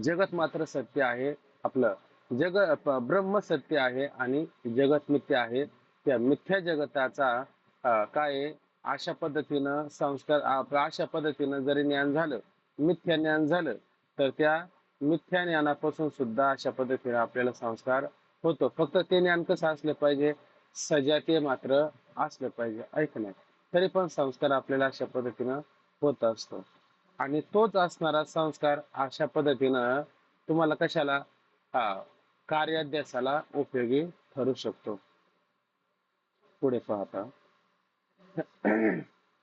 जगत मात्र सत्य आहे. आपलं ब्रह्म सत्य आहे आणि जगत मिथ्य आहे. त्या मिथ्या जगताचा काय आहे, अशा पद्धतीनं संस्कार अशा पद्धतीनं जरी ज्ञान झालं, मिथ्या ज्ञान झालं, तर त्या मिथ्या ज्ञानापासून सुद्धा अशा पद्धतीने आपल्याला संस्कार होतो. फक्त ते ज्ञान कसं असलं पाहिजे, सजातीय मात्र असलं पाहिजे, ऐक नाही. तरी पण संस्कार आपल्याला अशा पद्धतीनं होत असतो. आणि तोच असणारा संस्कार अशा पद्धतीनं तुम्हाला कशाला, हा, कार्याभ्यासाला उपयोगी ठरू शकतो. पुढे पाहता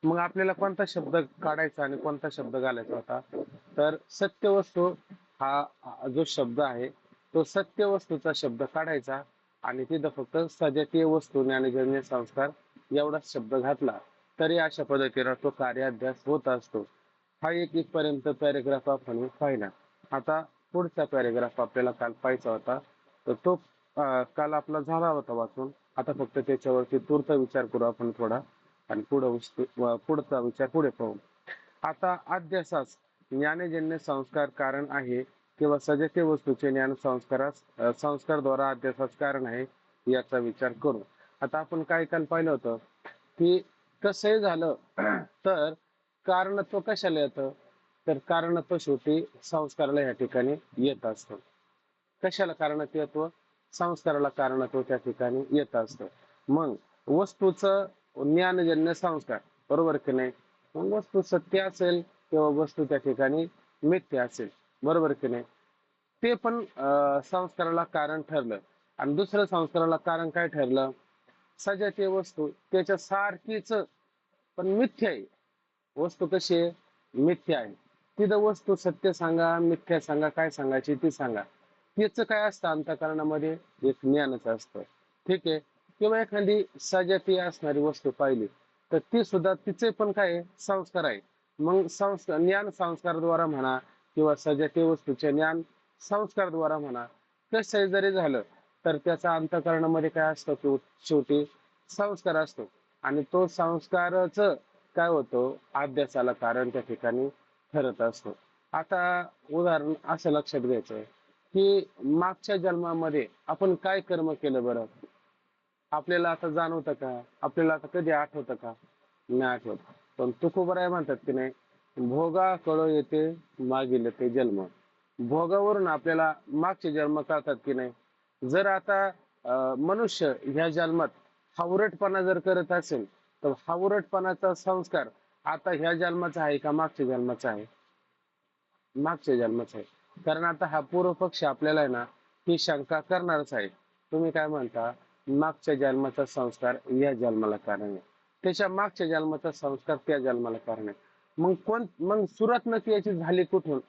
मग आपल्याला कोणता शब्द काढायचा आणि कोणता शब्द घालायचा होता, तर सत्य वस्तू जो शब्द आहे, तो सत्य वस्तूचा शब्द काढायचा आणि तिथं फक्त सजातीय वस्तू ज्ञानजन्य संस्कार एवढाच शब्द घातला तरी अशा पद्धतीने तो कार्याभ्यास होत असतो. हा एक इथपर्यंत पॅरेग्राफ आपण पाहिला. आता पुढचा पॅरेग्राफ आपल्याला काल पाहायचा होता, तर तो काल आपला झाला होता वाचून. आता फक्त त्याच्यावरती तूर्त विचार करू आपण थोडा आणि पुढचा विचार पुढे पाहू. आता अध्यासास ज्ञानजन्य संस्कार कारण आहे किंवा सजातीय वस्तूचे ज्ञान संस्कारद्वारा अध्यासास कारण आहे याचा विचार करू. आता आपण काय काल पाहिलं होतं की कसंही झालं तर कारणत्व कशाला येतं, तर कारणत्व शेवटी संस्काराला या ठिकाणी येत असतं. कशाला कारणत्व, संस्काराला कारणत्व त्या ठिकाणी येत असतं. मग वस्तूचं ज्ञानजन्य संस्कार, बरोबर की नाही. मग वस्तू सत्य असेल किंवा वस्तू त्या ठिकाणी मिथ्या असेल, बरोबर की नाही. ते पण संस्काराला कारण ठरलं. आणि दुसरं संस्काराला कारण काय ठरलं, सजातीय वस्तू त्याच्या सारखीच पण मिथ्या आहे. वस्तू कशी आहे, मिथ्या आहे. तिथं वस्तू सत्य सांगा मिथ्या सांगा काय सांगायची ती सांगा, त्याचं काय असतं अंतःकरणामध्ये, एक ज्ञानच असतं. ठीक आहे. किंवा एखादी सजातीय असणारी वस्तू पाहिली तर ती सुद्धा तिचे पण काय संस्कार आहे. मग ज्ञान संस्कारद्वारा म्हणा किंवा सजातीय वस्तूचे ज्ञान संस्कारद्वारा म्हणा, कसं जरी झालं तर त्याचा अंतःकरणामध्ये काय असतं, तो शेवटी संस्कार असतो. आणि तो संस्कारच काय होतो, अभ्यासाला कारण त्या ठिकाणी ठरत असतो. आता उदाहरण असं लक्षात घ्यायचं की मागच्या जन्मामध्ये आपण काय कर्म केलं बरं, आपल्याला आता जाणवतं का, आपल्याला आता कधी आठवतं का, नाही आठवत. पण तुकोबराय म्हणतात की नाही, भोगा कळो येते मागील ते जन्म. भोगावरून आपल्याला मागचे जन्म कळतात की नाही. जर आता मनुष्य ह्या जन्मात हावरटपणा जर करत असेल तर हावरटपणाचा संस्कार आता ह्या जन्माचा आहे का मागच्या जन्माचा आहे, मागच्या जन्माचा आहे. कारण आता हा पूर्व पक्ष आपल्याला आहे ना ही शंका करणारच आहे. तुम्ही काय म्हणता, मागच्या जन्माचा संस्कार या जन्माला कारण आहे, त्याच्या मागच्या जन्माचा संस्कार त्या जन्माला कारण आहे. मग सुरुवात नक्की याची झाली कुठून,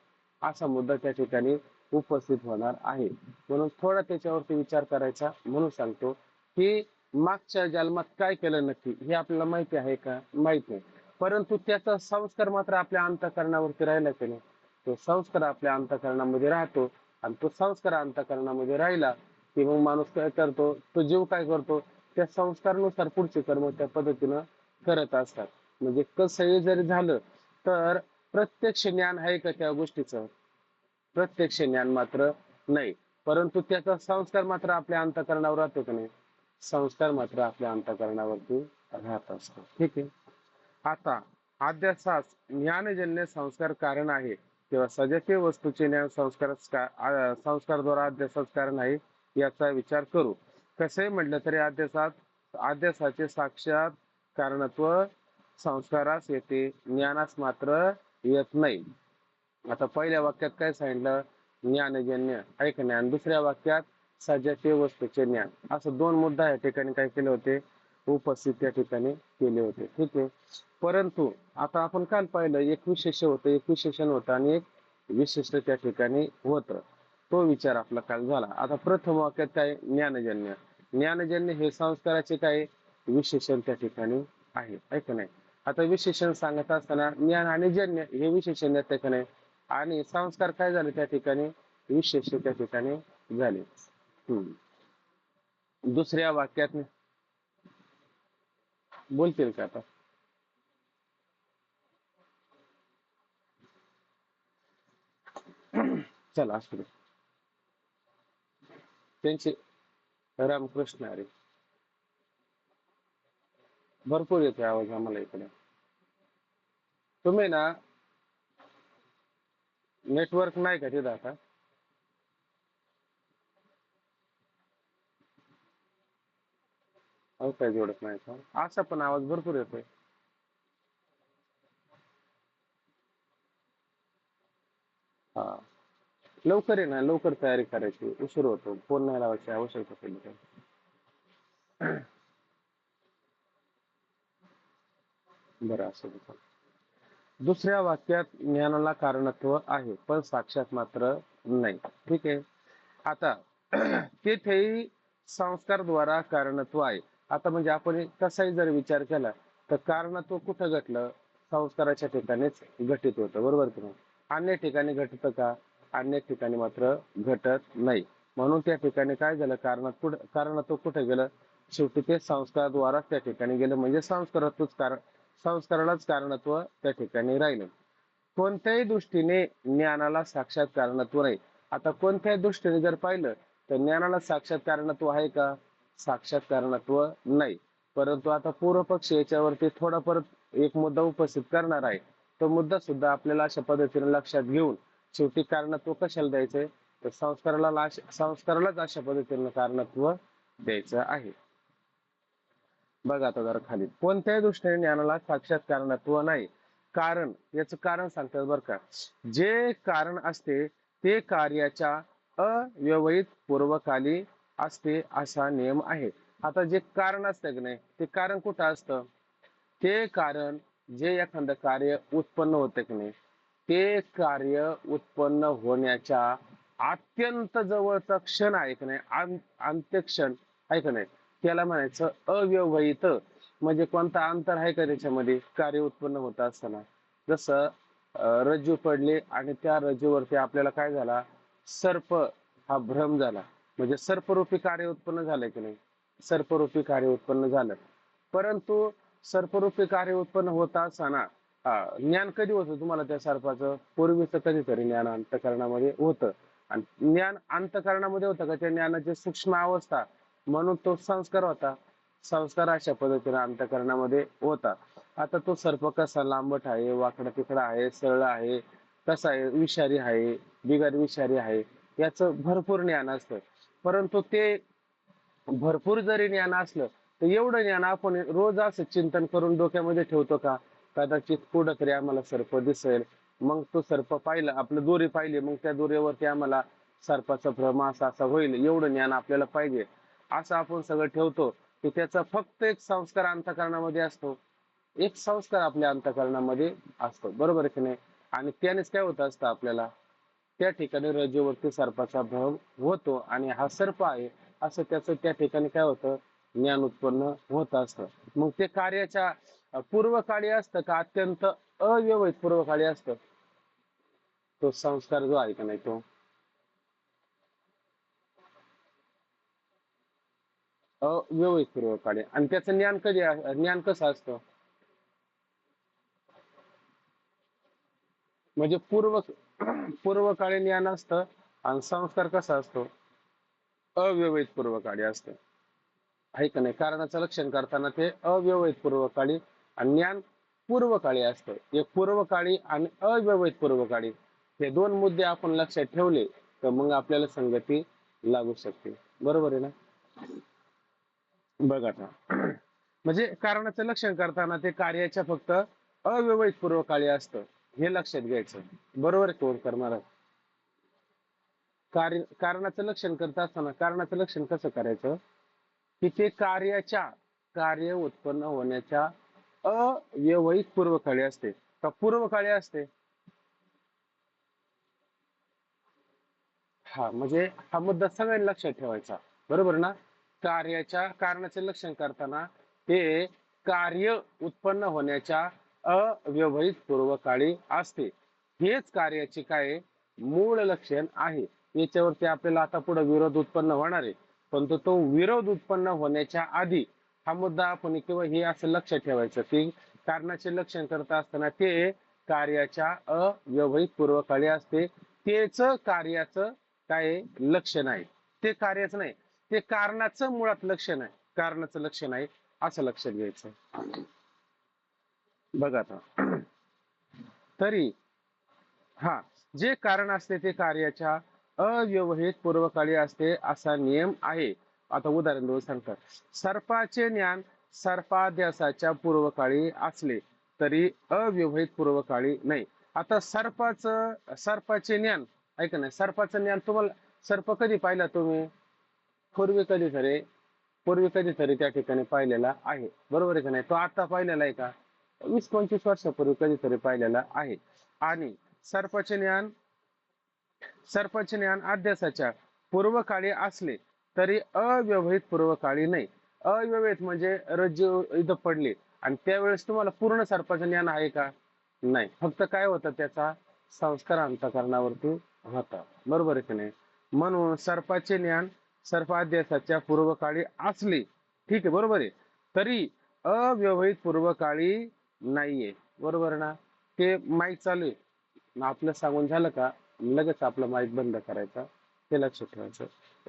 असा मुद्दा त्या ठिकाणी उपस्थित होणार आहे. म्हणून थोडा त्याच्यावरती विचार करायचा. म्हणून सांगतो की मागच्या जन्मात काय केलं नक्की हे आपल्याला माहिती आहे का, माहित नाही. परंतु त्याचा संस्कार मात्र आपल्या अंतःकरणावरती राहिला की नाही. तो संस्कार आपल्या अंतःकरणामध्ये राहतो आणि तो संस्कार अंतःकरणामध्ये राहिला की मग माणूस काय करतो, तो जीव काय करतो, त्या संस्कारानुसार पुढचे कर्म त्या पद्धतीनं करत असतात. म्हणजे कसंही जरी झालं तर प्रत्यक्ष ज्ञान आहे का त्या गोष्टीचं, प्रत्यक्ष ज्ञान मात्र नाही. परंतु त्याचा संस्कार मात्र आपल्या अंतःकरणावर राहतो की नाही, संस्कार मात्र आपल्या अंतःकरणावरती राहत असतो. ठीक आहे. आता अध्यासास ज्ञानजन्य संस्कार कारण आहे किंवा सजातीय वस्तूचे ज्ञान संस्कारद्वारा अध्यासाच कारण आहे याचा विचार करू. कसे म्हटलं तरी अध्यासाचे साक्षात कारणत्व संस्कारास येते, ज्ञानास मात्र येत नाही. आता पहिल्या वाक्यात काय सांगितलं, ज्ञानजन्य आहे का नाही, आणि दुसऱ्या वाक्यात सजातीय वस्तूचे ज्ञान, असं दोन मुद्दा या ठिकाणी काय केले होते, उपस्थित त्या ठिकाणी केले होते. ठीक आहे. परंतु आता आपण काल पाहिलं एक विशेष होतं, एक विशेषण होतं आणि एक विशिष्ट त्या ठिकाणी होतं. तो विचार आपला काल झाला. आता प्रथम वाक्यात काय, ज्ञानजन्य. ज्ञानजन्य हे संस्काराचे काय विशेषण त्या ठिकाणी आहे का नाही. आता विशेषण सांगत असताना ज्ञान आणि जन्य हे विशेषण येते का नाही, आणि संस्कार काय झाले त्या ठिकाणी, विशेष त्या ठिकाणी झाले. दुसऱ्या वाक्यात बोलतील का आता, चला असू दे. त्यांचे रामकृष्ण हरी. भरपूर येते आवाज आम्हाला इकडे. तुम्ही ना नेटवर्क नाही का तिथं आता? अहो काय जोडत नाही का? असा पण आवाज भरपूर येतोय. हा, लवकर आहे ना, लवकर तयारी करायची, उशीर होतो, फोन नाही लावायची आवश्यकता पडली तर. बरं असं बघा. दुसऱ्या वाक्यात ज्ञानाला कारणत्व आहे पण साक्षात मात्र नाही. ठीक आहे. आता तेथेही संस्कारद्वारा कारणत्व आहे. आता म्हणजे आपण कसाही जर विचार केला तर कारणत्व कुठं घटलं? संस्काराच्या ठिकाणीच घटित होतं, बरोबर की नाही? अन्य ठिकाणी घटतं का? अन्य ठिकाणी मात्र घटत नाही. म्हणून त्या ठिकाणी काय झालं? कारणत्व कुठे गेलं? शेवटी ते संस्काराद्वारा त्या ठिकाणी गेलं, म्हणजे संस्कारालाच कारणत्व त्या ठिकाणी राहिलं. कोणत्याही दृष्टीने ज्ञानाला साक्षात कारणत्व नाही. आता कोणत्याही दृष्टीने जर पाहिलं तर ज्ञानाला साक्षात कारणत्व आहे का? साक्षात कारणत्व नाही. परंतु आता पूर्व पक्ष याच्यावरती थोडा परत एक मुद्दा उपस्थित करणार आहे. तो मुद्दा सुद्धा आपल्याला अशा पद्धतीने लक्षात घेऊन शेवटी कारणत्व कशाला द्यायचंय? तर संस्कारालाच अशा पद्धतीने कारणत्व द्यायचं आहे. बघा आता जरा खाली, कोणत्याही दृष्टीने ज्ञानाला साक्षात कारणत्व नाही. कारण, याचं कारण सांगतात बरं का. जे कारण असते ते कार्याच्या अव्यवहित पूर्वकाली असते असा नियम आहे. आता जे कारण असतं की नाही, ते कारण कुठं असतं? ते कारण जे एखादं कार्य उत्पन्न होते की नाही, ते कार्य उत्पन्न होण्याच्या अत्यंत जवळचा क्षण आहे की नाही, अंत्यक्षण आहे की नाही, त्याला म्हणायचं अव्यवहित. म्हणजे कोणता अंतर आहे का त्याच्यामध्ये कार्य उत्पन्न होत असताना? जसं रज्जू पडली आणि त्या रज्जूवरती आपल्याला काय झाला? सर्प हा भ्रम झाला, म्हणजे सर्परूपी कार्य उत्पन्न झालं की नाही? सर्परूपी कार्य उत्पन्न झालं. परंतु सर्परूपी कार्य उत्पन्न होत असताना ज्ञान कधी होतं तुम्हाला त्या सर्पाचं? पूर्वीच कधीतरी ज्ञान अंतःकरणामध्ये होतं. आणि ज्ञान अंतःकरणामध्ये होतं का? त्या ज्ञानाची सूक्ष्म अवस्था, म्हणून तो संस्कार होता. संस्कार अशा पद्धतीने अंतःकरणामध्ये होता. आता तो सर्प कसा? लांबट आहे, वाकडा तिकडा आहे, सरळ आहे, कसा आहे, विषारी आहे, बिगर विषारी आहे, याचं भरपूर ज्ञान असतं. परंतु ते भरपूर जरी ज्ञान असलं तर एवढं ज्ञान आपण रोज असं चिंतन करून डोक्यामध्ये ठेवतो का? कदाचित कुठं तरी आम्हाला सर्प दिसेल, मग तो सर्प पाहिला, आपलं दोरी पाहिली, मग त्या दोरीवरती आम्हाला सर्पाचा भ्रम असा असा होईल, एवढं ज्ञान आपल्याला पाहिजे, असं आपण सगळं ठेवतो. की त्याचा फक्त एक संस्कार अंतःकरणामध्ये असतो, एक संस्कार आपल्या अंतःकरणामध्ये असतो, बरोबर आहे की नाही? आणि त्यानेच काय होत असतं? आपल्याला त्या ठिकाणी रज्जूवरती सर्पाचा भ्रम होतो आणि हा सर्प आहे असं त्याचं त्या ठिकाणी काय होतं? ज्ञान उत्पन्न होत असतं. मग ते कार्याच्या पूर्वकाळी असतं का अत्यंत अव्यवहित पूर्वकाळी असतं? तो संस्कार जो आहे का नाही, तो अव्यवहित पूर्वकाळी. आणि त्याचं ज्ञान ज्ञान कसं असतं? म्हणजे पूर्वकाळी ज्ञान असतं. आणि संस्कार कसा असतो? अव्यवहित पूर्वकाळी असतं, आहे का नाही? कारणाचं लक्षण करताना ते अव्यवहित पूर्वकाळी आणि ज्ञान पूर्वकाळी असतं. एक पूर्वकाळी आणि अव्यवहित पूर्वकाळी, हे दोन मुद्दे आपण लक्षात ठेवले तर मग आपल्याला संगती लागू शकते, बरोबर आहे ना? बघा आता, म्हणजे कारणाचं लक्षण करताना ते कार्याच्या फक्त अव्यवहित पूर्वकाळी असतं, हे लक्षात घ्यायचं, बरोबर आहे कोण करणार? कारणाचं लक्षण करत असताना कारणाचं लक्षण कसं करायचं? की ते कार्य उत्पन्न होण्याच्या अव्यवहित पूर्वकाळी असते का पूर्वकाळी असते? हा, म्हणजे हा मुद्दा सगळ्यांनी लक्षात ठेवायचा, बरोबर ना? कारणाचे लक्षण करताना ते कार्य उत्पन्न होण्याच्या अव्यवहित पूर्वकाळी असते. हेच कार्याचे काय मूळ लक्षण आहे. याच्यावरती आपल्याला आता पुढे विरोध उत्पन्न होणार आहे, परंतु तो विरोध उत्पन्न होण्याच्या आधी हा मुद्दा आपण किंवा हे असं लक्षात ठेवायचं की कारणाचे लक्षण करत असताना ते कार्याच्या अव्यवहित पूर्वकाळी असते. तेच कार्याचं काय लक्षण आहे, ते कार्याचं नाही, ते कारणाचं मुळात लक्षण आहे, कारणाचं लक्षण आहे, असं लक्षात घ्यायचं. बघा आता, तरी हा, जे कारण असते ते कार्याच्या अव्यवहित पूर्वकाळी असते असा नियम आहे. आता उदाहरण देऊन सांगतात, सर्पाचे ज्ञान सर्पाध्यासाच्या पूर्वकाळी असले तरी अव्यवहित पूर्वकाळी नाही. आता सर्पाचे ज्ञान, ऐका ना, सर्पाचं ज्ञान तुम्हाला, सर्प कधी पाहिला तुम्ही? पूर्वी कधीतरी, पूर्वी कधीतरी त्या ठिकाणी पाहिलेला आहे, बरोबर आहे का नाही? तो आता पाहिलेला आहे का? 20-25 वर्षापूर्वी कधीतरी पाहिलेला आहे. आणि सर्पाचे ज्ञान सर्पाचे ज्ञान अध्यासाच्या पूर्वकाळी असले तरी अव्यवहित पूर्वकाळी नाही. अव्यवहित म्हणजे रज्जू इथं पडली आणि त्यावेळेस तुम्हाला पूर्ण सर्पाचं ज्ञान आहे का? नाही. फक्त काय होतं, त्याचा संस्कार अंतःकरणावरती होता, बरोबर आहे की नाही? म्हणून सर्पाचे ज्ञान सर्पाध्यासाच्या पूर्वकाळी असले, ठीक आहे, बरोबर आहे, तरी अव्यवहित पूर्वकाळी नाहीये, बरोबर ना? ते माईक चालू आहे, मग आपलं सांगून झालं का लगेच आपला माईक बंद करायचा, ते लक्षात ठेवायचं.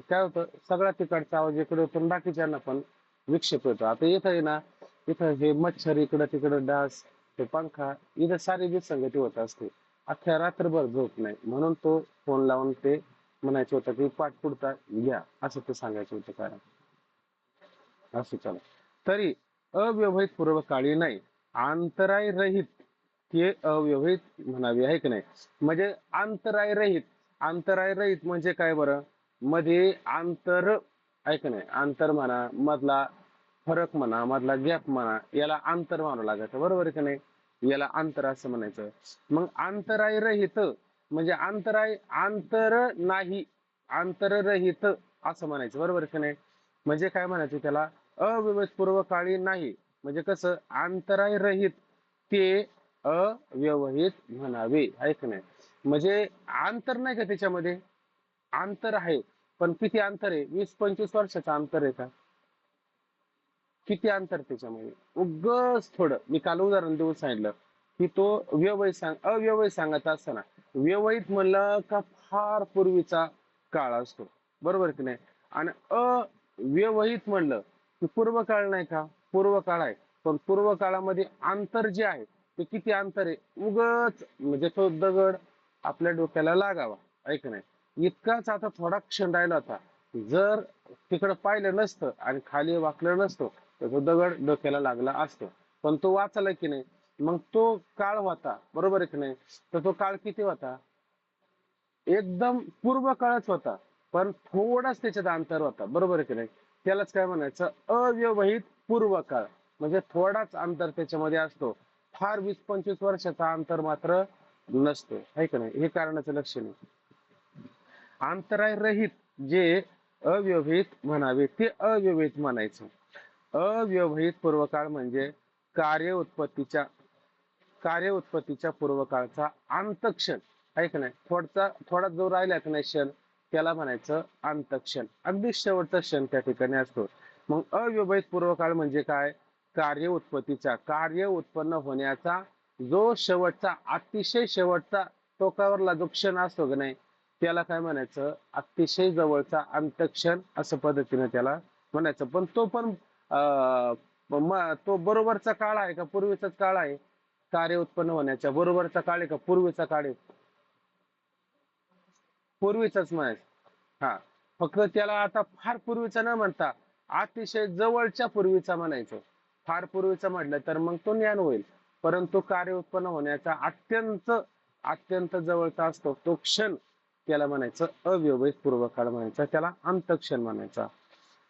काय होतं, सगळा तिकडचा आवाज इकडे होतो आणि बाकीच्यांना पण विक्षेप येतो. आता इथं आहे ना, इथं हे मच्छर इकडं तिकडं, डास, ते पंखा, इथं सारी विसंगती होत असते. अख्ख्या रात्रभर झोप नाही, म्हणून तो फोन लावून ते म्हणायचं होतं की पाठपुरता घ्या, असं ते सांगायचं होतं. कारण असं चला, तरी अव्यवहित पूर्वकाळी नाही, अंतराय रहित, ते अव्यवहित म्हणावे, आहे की नाही? म्हणजे अंतराय रहित, अंतराय रहित म्हणजे काय बरं? मध्ये अंतर, ऐक नाही, अंतर म्हणा, मधला फरक म्हणा, मधला गॅप म्हणा, याला अंतर म्हणावं लागायचं, बरोबर आहे की नाही? याला अंतर असं म्हणायचं. मग अंतराय रहित म्हणजे अंतराय, अंतर नाही, अंतररहित असं म्हणायचं, बरोबर आहे की नाही? म्हणजे काय म्हणायचं त्याला? अव्यवहित पूर्वकाळी नाही म्हणजे कसं, अंतराय रहित ते अव्यवहित म्हणावे, ऐक नाही. म्हणजे अंतर नाही का त्याच्यामध्ये? अंतर आहे, पण किती अंतर आहे? 20-25 वर्षाचं अंतर आहे का? किती अंतर त्याच्यामध्ये? उगच थोडं. मी काल उदाहरण देऊन सांगितलं की तो अव्यवहित सांगत असताना, व्यवहित म्हणलं का फार पूर्वीचा काळ असतो, बरोबर की नाही? आणि अव्यवहित म्हणलं की पूर्व काळ नाही का? पूर्व काळ आहे, पण पूर्व काळामध्ये अंतर जे आहे ते किती अंतर आहे? उगच म्हणजे तो दगड आपल्या डोक्याला लागावा, ऐक नाही, इतकाच आता थोडा क्षण राहिला होता. जर तिकडं पाहिलं नसतं आणि खाली वाकलं नसतं तर तो दगड डोक्याला लागला असतो. पण तो वाचला की नाही? मग तो काळ होता, बरोबर आहे की नाही? तर तो काळ किती होता? एकदम पूर्व काळच होता, पण थोडाच त्याच्यात अंतर होता, बरोबर आहे की नाही? त्यालाच काय म्हणायचं? अव्यवहित पूर्व काळ. म्हणजे थोडाच अंतर त्याच्यामध्ये असतो, फार 20-25 वर्षाचा अंतर मात्र नसतो, आहे का नाही? हे कारणाचं लक्षण आहे. अंतराय रहित जे अव्यवहित म्हणावे ते अव्यवहित म्हणायचं. अव्यवहित पूर्वकाळ म्हणजे कार्य उत्पत्तीच्या कार्य उत्पत्तीच्या पूर्वकाळचा अंतक्षण, आहे का नाही? थोडा जो राहिला का नाही क्षण, त्याला म्हणायचं अंतक्षण. अगदी शेवटचा क्षण त्या ठिकाणी असतो. मग अव्यवहित पूर्वकाळ म्हणजे काय? कार्य उत्पन्न होण्याचा जो शेवटचा, अतिशय शेवटचा टोकावरला जो क्षण असतो का नाही, त्याला काय म्हणायचं? अतिशय जवळचा अंतक्षण, असं पद्धतीने त्याला म्हणायचं. पण तो पण तो बरोबरचा काळ आहे का पूर्वीचाच काळ आहे? कार्य उत्पन्न होण्याच्या बरोबरचा काळ आहे का पूर्वीचा काळ आहे? पूर्वीचाच म्हणायचं. हा, फक्त त्याला आता फार पूर्वीचा न म्हणता अतिशय जवळच्या पूर्वीचा म्हणायचं. फार पूर्वीचा म्हटलं तर मग तो ज्ञान होईल, परंतु कार्य उत्पन्न होण्याचा अत्यंत अत्यंत जवळचा असतो तो क्षण, त्याला म्हणायचं अव्यवहित पूर्वकाळ म्हणायचा, त्याला अंतक्षण म्हणायचा.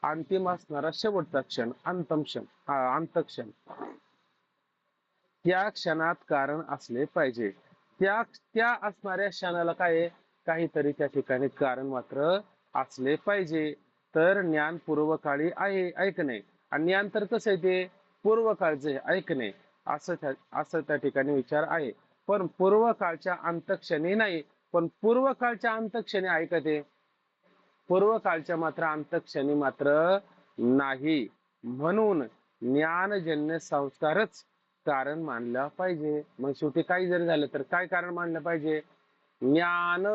अंतिम असणारा शेवटचा क्षण, अंतम क्षण, हा अंतक्षण. त्या क्षणात कारण असले पाहिजे. त्या त्या असणाऱ्या क्षणाला काय आहे? काहीतरी त्या ठिकाणी कारण मात्र असले पाहिजे. तर ज्ञान पूर्वकाळी आहे, ऐक नाही. आणि ज्ञान तर कसं आहे? ते पूर्वकाळचे आहे, ऐक नाही. असं त्या ठिकाणी विचार आहे. पण पूर्वकाळच्या अंतक्षणी नाही. पण पूर्वकाळच्या अंतक्षणी ऐकत आहे, पूर्वकाळच्या मात्र अंतक्षणी मात्र नाही. म्हणून ज्ञानजन्य संस्कारच कारण मानलं पाहिजे. मग शेवटी काही जरी झालं तर काय कारण मानलं पाहिजे? ज्ञान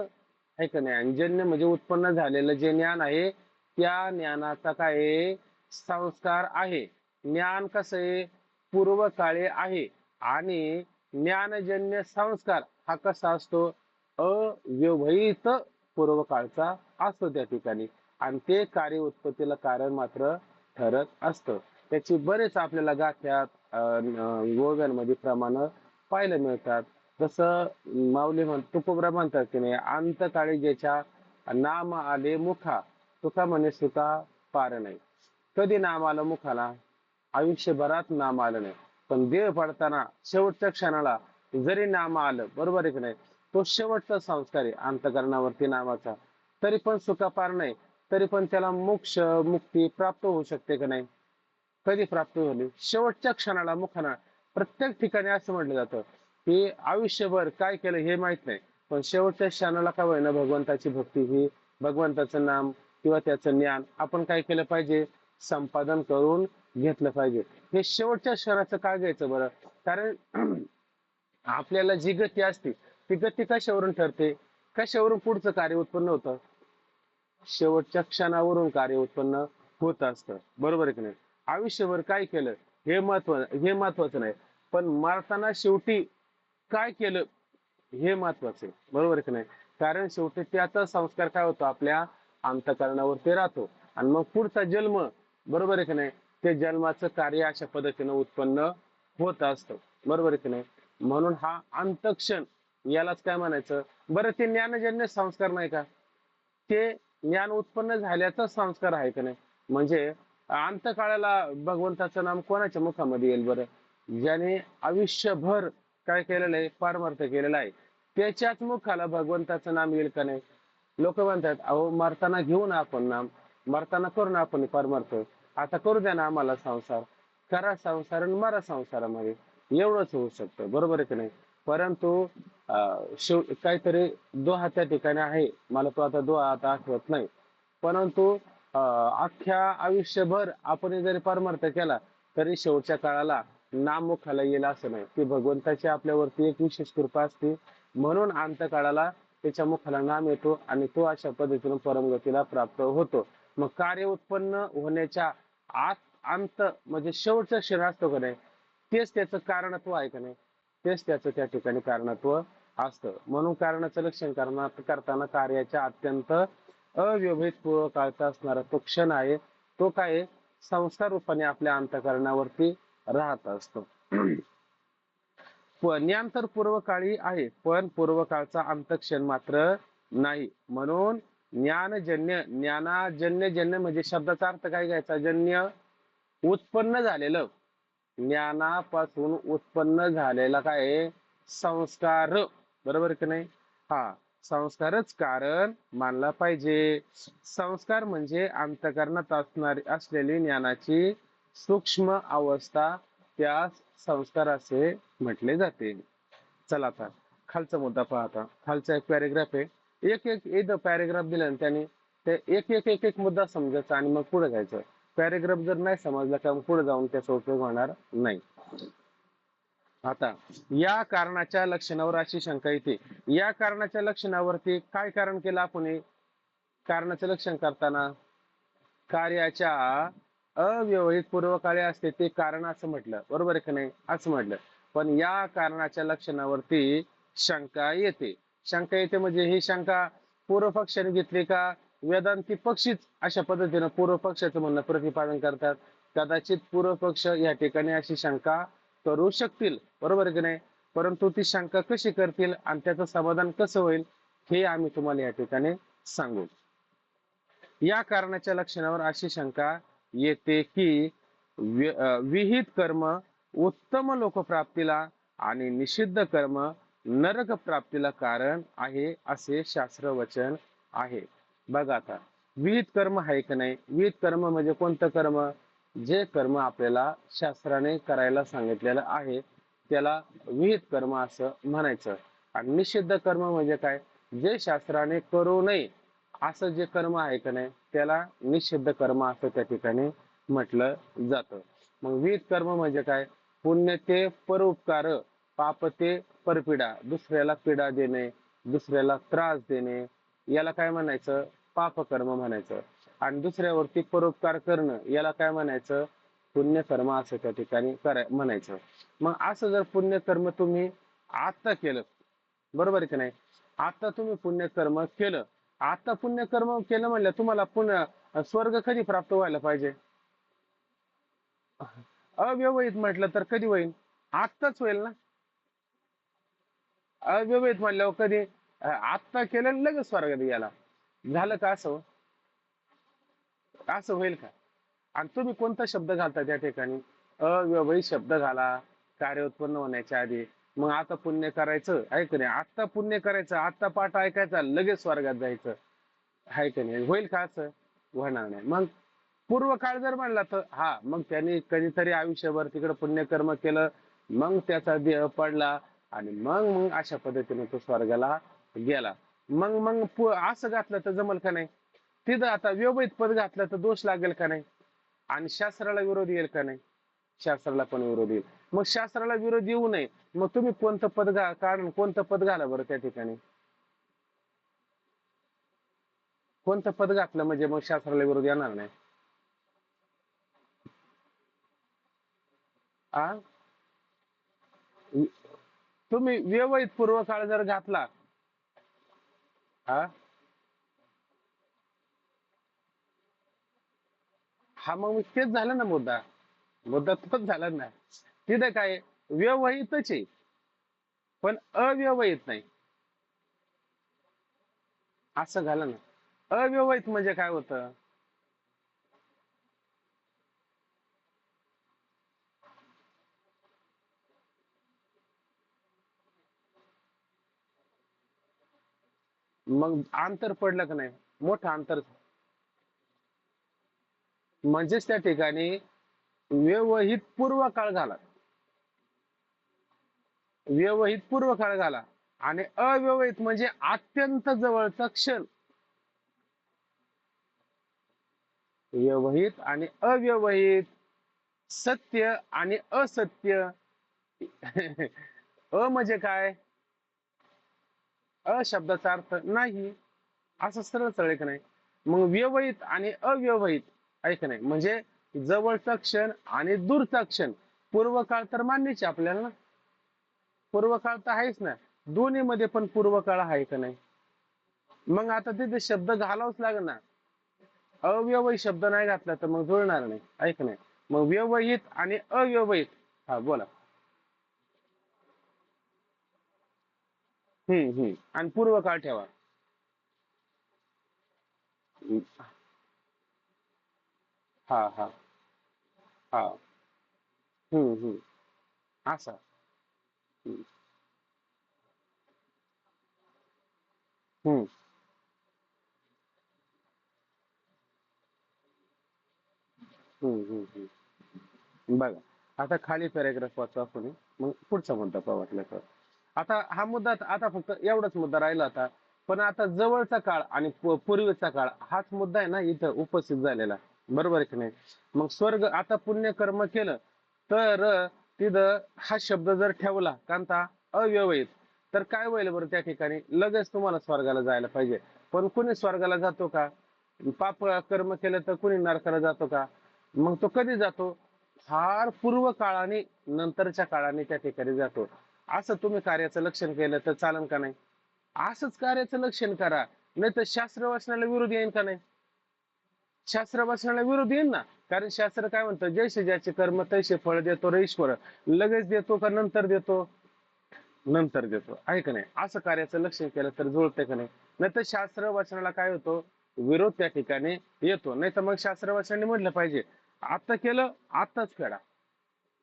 आहे का नाही. आणि जन्य म्हणजे उत्पन्न झालेलं जे ज्ञान आहे त्या ज्ञानाचा काय आहे, संस्कार आहे. ज्ञान कसं आहे, पूर्वकाळी आहे. आणि ज्ञानजन्य संस्कार हा कसा असतो, अव्यवहित पूर्वकाळचा असतो त्या ठिकाणी. आणि ते कार्य उत्पत्तीला कारण मात्र ठरत असतं. त्याची बरेच आपल्याला गाथ्यात गोव्यांमध्ये प्रमाण पाहायला मिळतात. जसं माऊली तुकोबरा म्हणतात की नाही, अंतकाळी ज्याच्या नाम आले मुखा, तुका म्हणे सुका पार नाही. कधी नाम आलं मुखाला, आयुष्यभरात नाम आलं नाही, पण देह पडताना शेवटच्या क्षणाला जरी नाम आलं, बरोबर आहे की नाही, तो शेवटचा संस्कार आहे अंतकरणावरती नामाचा, तरी पण सुखापार नाही, तरी पण त्याला मोक्ष मुक्ती प्राप्त होऊ शकते का नाही. कधी प्राप्त झाली, शेवटच्या क्षणाला मुखाना. प्रत्येक ठिकाणी असं म्हटलं जातं की आयुष्यभर काय केलं हे माहित नाही, पण शेवटच्या क्षणाला का होईना भगवंताची भक्ती ही, भगवंताचं नाम किंवा त्याचं ज्ञान आपण काय केलं पाहिजे, संपादन करून घेतलं पाहिजे. हे शेवटच्या क्षणाचं काय घ्यायचं बरं, कारण आपल्याला जी गती असते ती गती कशावरून ठरते, कशावरून पुढचं कार्य उत्पन्न होतं, शेवटच्या क्षणावरून कार्य उत्पन्न होत असतं, बरोबर आहे की नाही. आयुष्यभर काय केलं हे महत्वाचं नाही, पण मारताना शेवटी काय केलं हे महत्वाचं आहे, बरोबर आहे की नाही. कारण शेवटी त्याचा संस्कार काय होतो, आपल्या अंतःकरणावरती राहतो. आणि मग पुढचा जन्म, बरोबर आहे की नाही, ते जन्माचं कार्य अशा पद्धतीनं उत्पन्न होत असतं, बरोबर आहे की नाही. म्हणून हा अंतक्षण यालाच काय म्हणायचं. बरं, ते ज्ञानजन्य संस्कार नाही का, ते ज्ञान उत्पन्न झाल्याचा संस्कार आहे का नाही. म्हणजे अंतकाळाला भगवंताचं नाम कोणाच्या मुखामध्ये येईल बरं, ज्याने आयुष्यभर काय केलेलं आहे, पारमार्थ केलेला आहे, त्याच्याच मुखाला भगवंताचं नाम येईल का नाही. लोक म्हणतात, अहो मरताना घेऊ ना आपण नाम, मरताना करू ना आपण परमार्थ, आता करू द्या ना आम्हाला संसार, करा संसार आणि मरा संसारामध्ये, एवढंच होऊ शकतं, बरोबर आहे की नाही. परंतु काहीतरी दोहा त्या ठिकाणी आहे, मला तो आता दोहा आता आठवत नाही, परंतु अख्ख्या आयुष्यभर आपण जरी परमार्थ केला तरी शेवटच्या काळाला नाम मुखाला येईल असं नाही. ती भगवंताची आपल्यावरती एक विशेष कृपा असते, म्हणून अंतकाळाला त्याच्या मुखाला नाम येतो आणि तो अशा पद्धतीने परमगतीला प्राप्त होतो. मग कार्य उत्पन्न होण्याच्या आत अंत म्हणजे शेवटचा क्षण असतो का नाही, तेच त्याचं कारणत्व आहे का नाही, तेच त्याचं त्या ठिकाणी कारणत्व असतं. म्हणून कारणाचं लक्षण करताना कार्याच्या अत्यंत अव्यवहित पूर्वकाळचा असणारा तो क्षण आहे, तो काय संस्कार रूपाने आपल्या अंतःकरणावरती राहत असतो. ज्ञान तर पूर्वकाळी आहे, पण पूर्वकाळचा अंतक्षण मात्र नाही. म्हणून ज्ञानजन्य, ज्ञानाजन्य, जन्य म्हणजे शब्दाचा अर्थ काय घ्यायचा, जन्य उत्पन्न झालेलं, ज्ञानापासून उत्पन्न झालेला काय संस्कार, बरोबर की नाही. हा संस्कारच कारण मानला पाहिजे. संस्कार म्हणजे अंतःकरणात असलेली ज्ञानाची सूक्ष्म अवस्था, त्या संस्कार असे म्हटले जाते. चला आता खालचा मुद्दा पाहता. खालचा एक पॅरेग्राफ आहे, एक एक एक पॅरेग्राफ दिला त्याने, ते एक एक एक एक मुद्दा समजायचा आणि मग पुढे जायचं. पॅरेग्राफ जर नाही समजला तर पुढे जाऊन त्याचा उपयोग होणार नाही. आता या कारणाच्या लक्षणावर अशी शंका येते, या कारणाच्या लक्षणावरती काय कारण केलं आपण, कारणाचं लक्षण करताना कार्याच्या अव्यवहित पूर्वकाळी असते ते कारण असं म्हटलं, बरोबर आहे की नाही, असं म्हटलं. पण या कारणाच्या लक्षणावरती शंका येते. शंका येते म्हणजे ही शंका पूर्व पक्षाने घेतली का वेदांती पक्षीच अशा पद्धतीनं पूर्व पक्षाचं म्हणणं प्रतिपादन करतात. कदाचित पूर्व पक्ष या ठिकाणी अशी शंका करू शकतील, बरोबर आहे की नाही. परंतु ती शंका कशी करतील आणि त्याचं समाधान कसं होईल हे आम्ही तुम्हाला या ठिकाणी सांगू. या कारणाच्या लक्षणावर अशी शंका येते की विहित कर्म उत्तम लोकप्राप्तीला आणि निषिद्ध कर्म नरक प्राप्तीला कारण आहे असे शास्त्र वचन आहे. बघा आता विहित कर्म आहे का नाही, विहित कर्म म्हणजे कोणतं कर्म, जे कर्म आपल्याला शास्त्राने करायला सांगितलेलं आहे त्याला विहित कर्म असं म्हणायचं. आणि निषिद्ध कर्म म्हणजे काय, जे शास्त्राने करू नये असं जे कर्म आहे का नाही त्याला निषिद्ध कर्म असं त्या ठिकाणी म्हटलं जातं. मग विहित कर्म म्हणजे काय, पुण्य ते परोपकार, पाप ते परपीडा, दुसऱ्याला पीडा देणे, दुसऱ्याला त्रास देणे, याला काय म्हणायचं? पापकर्म म्हणायचं. आणि दुसऱ्यावरती परोपकार करणं याला काय म्हणायचं? पुण्यकर्म असं त्या ठिकाणी म्हणायचं. मग असं जर पुण्यकर्म तुम्ही आता केलं, बरोबर आहे की नाही? आता तुम्ही पुण्यकर्म केलं, आता पुण्यकर्म केलं म्हणलं तुम्हाला पुन्हा स्वर्ग कधी प्राप्त व्हायला पाहिजे? अव्यवहित म्हटलं तर कधी होईल? आत्ताच होईल ना. अव्यवहित म्हणल्यावर कधी आत्ता केलं आणि लगेच स्वर्गात गेला, झालं का असं? असं होईल का? आणि तुम्ही कोणता शब्द घालता त्या ठिकाणी? अव्यवहित शब्द घाला कार्य उत्पन्न होण्याच्या आधी. मग आता पुण्य करायचं आहे का नाही? आता पुण्य करायचं, आता पाठ ऐकायचा, लगेच स्वर्गात जायचं आहे का नाही? होईल का असं? होणार नाही. मग पूर्व काळ जर म्हणला तर हा, मग त्यांनी कधीतरी आयुष्यभर तिकडे पुण्यकर्म केलं, मग त्याचा देह पडला आणि मग मग अशा पद्धतीने तो स्वर्गाला गेला. मग मग असं घातलं तर जमल का नाही? तिथं आता व्यवहित पद घातलं तर दोष लागेल का नाही? आणि शास्त्राला विरोध येईल का नाही? शास्त्राला पण विरोध येईल. मग शास्त्राला विरोध येऊ नये, मग तुम्ही कोणतं पद कारण कोणतं पद घाला बरं त्या ठिकाणी? कोणतं पद घातलं म्हणजे मग शास्त्राला विरोध येणार नाही? आ तुम्ही व्यवहित पूर्व काळ जर घातला, हा हा मग तेच झालं ना मुद्दा. मुद्दा तोच झाला ना. तिथे काय व्यवहितच आहे, पण अव्यवहित नाही, असं झालं ना. अव्यवहित म्हणजे काय होतं? मग अंतर पडलं का नाही? मोठं अंतर. म्हणजेच त्या ठिकाणी व्यवहित पूर्व काळ झाला, व्यवहित पूर्व काळ झाला आणि अव्यवहित म्हणजे अत्यंत जवळचा क्षण. व्यवहित आणि अव्यवहित, सत्य आणि असत्य. अ म्हणजे काय? शब्दाचा अर्थ नाही, असं सरळ सरळ का नाही? मग व्यवहित आणि अव्यवहित ऐक नाही म्हणजे जवळचा क्षण आणि दूरचा क्षण. पूर्व काळ तर मान्यच आहे आपल्याला ना. पूर्व काळ तर आहेच ना. दोन्ही मध्ये पण पूर्व काळ आहे का नाही? मग आता तिथे शब्द घालावंच लागेल ना. अव्यवहित शब्द नाही घातला तर मग जुळणार नाही, ऐक नाही. मग व्यवहित आणि अव्यवहित. हा बोला. आणि पूर्व काळ ठेवा. हा हा हा. हम्म. असा. हम्म हम्म बघा, आता खाली पॅरेग्राफ वाचू आपण, मग पुढचा मुद्दा पाहू वाटलं तर. आता हा मुद्दा आता फक्त एवढाच मुद्दा राहिला होता. पण आता जवळचा काळ आणि पूर्वीचा काळ हाच मुद्दा आहे ना इथं उपस्थित झालेला, बरोबर आहे की नाही? मग स्वर्ग आता पुण्यकर्म केलं तर तिथं हा शब्द जर ठेवला कांता अव्यवहित, तर काय होईल बरं त्या ठिकाणी? लगेच तुम्हाला स्वर्गाला जायला पाहिजे. पण कुणी स्वर्गाला जातो का? पाप कर्म केलं तर कुणी नरकाला जातो का? मग तो कधी जातो? फार पूर्व काळाने, नंतरच्या काळाने त्या ठिकाणी जातो. असं तुम्ही कार्याचं लक्षण केलं तर चालन का नाही? असंच कार्याचं लक्षण करा, नाही तर शास्त्र वाचनाला विरोध येईल का नाही? शास्त्र वाचनाला विरोध येईल ना. कारण शास्त्र काय म्हणतं? जैसे ज्याचे कर्म तैसे फळ देतो रे ईश्वर. लगेच देतो का नंतर देतो? नंतर देतो, आहे का नाही? असं कार्याचं लक्षण केलं तर जुळते का नाही? नाही तर शास्त्र वाचनाला काय होतो? विरोध त्या ठिकाणी येतो. नाही तर मग शास्त्र वाचनाने म्हटलं पाहिजे आता केलं आताच फेडा.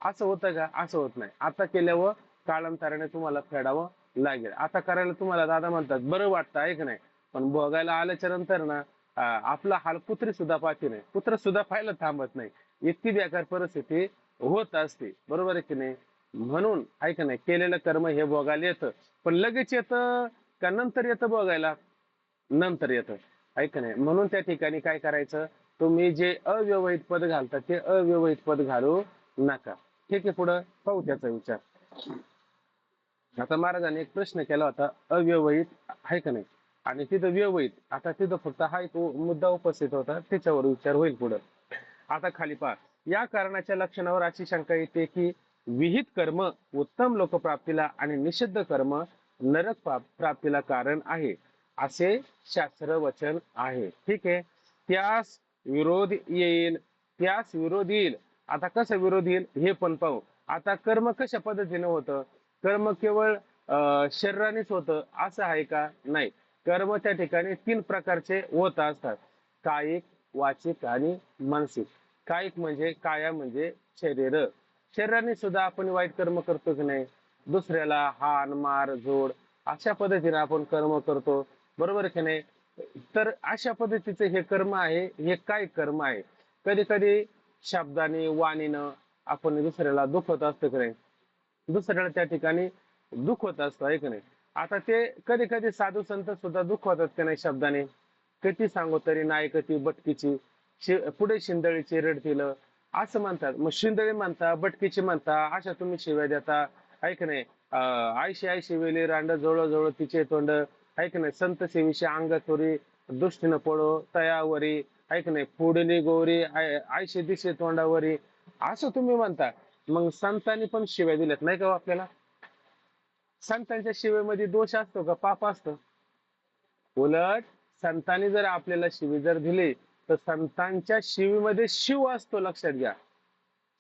असं होतं का? असं होत नाही. आता केल्यावर कालांतराने तुम्हाला फेडावं लागेल. आता करायला तुम्हाला दादा म्हणतात बरं वाटतं, आहे का नाही? पण भोगायला आल्याच्या नंतर ना आपला हाल कुत्री सुद्धा पाहते नाही, कुत्र सुद्धा पाहायला थांबत नाही. इतकी बेकार परिस्थिती होत असते, बरोबर आहे की नाही? म्हणून आहे का नाही, केलेलं कर्म हे भोगायला येतं. पण लगेच येतं का नंतर येतं बघायला? नंतर येतं, आहे का नाही? म्हणून त्या ठिकाणी काय करायचं? तुम्ही जे अव्यवहित पद घालता ते अव्यवहित पद घालू नका. ठीक आहे, पुढं पाहू त्याचा विचार. आता महाराजांनी एक प्रश्न केला होता, अव्यवहित आहे का नाही? आणि तिथं व्यवहित. आता तिथं फक्त हा एक मुद्दा उपस्थित होता, त्याच्यावर विचार होईल पुढे. आता खाली पहा. या कारणाच्या लक्षणावर अशी शंका येते की विहित कर्म उत्तम लोकप्राप्तीला आणि निषिद्ध कर्म नरक प्राप्तीला कारण आहे, असे शास्त्र वचन आहे. ठीक आहे. त्यास विरोध येईल. त्यास विरोध येईल. आता कसं विरोध येईल हे पण पाहू. आता कर्म कशा पद्धतीने होतं? कर्म केवळ शरीरानेच होतं असं आहे का? नाही. कर्म त्या ठिकाणी 3 प्रकारचे होत असतात. कायिक, वाचिक आणि मानसिक. कायिक म्हणजे काया म्हणजे शरीर. शरीराने सुद्धा आपण वाईट कर्म करतो की नाही? दुसऱ्याला हाण मार जोड अशा पद्धतीने आपण कर्म करतो, बरोबर की नाही? तर अशा पद्धतीचे हे कर्म आहे, हे काय कर्म आहे. कधी कधी शब्दाने वाणीनं आपण दुसऱ्याला दुखवत असतो की नाही? दुसऱ्याला त्या ठिकाणी दुखवत असतो, आहे की नाही? आता ते कधी कधी साधू संत सुद्धा दुखवतात की नाही शब्दाने. किती सांगू तरी नाही ऐकती बटकीची, पुढे शिंदळीची रडतील असं म्हणतात. मग शिंदळी म्हणता, बटकीची म्हणता, अशा तुम्ही शिव्या देता, ऐक नाही? आयशी आयशी वेली रांड जवळ जवळ तिचे तोंड, ऐक नाही? संत सेवीशी अंग चोरी दृष्टीनं पडो तयावरी, ऐक नाही? पुढली गोरी आयशी दिशे तोंडावरी, असं तुम्ही म्हणता. मग संतांनी पण शिव्या दिल्यात नाही का हो आपल्याला? संतांच्या शिवेमध्ये दोष असतो का पाप असतं? उलट संतांनी जर आपल्याला शिवी जर दिली तर संतांच्या शिवीमध्ये शिव असतो, लक्षात घ्या.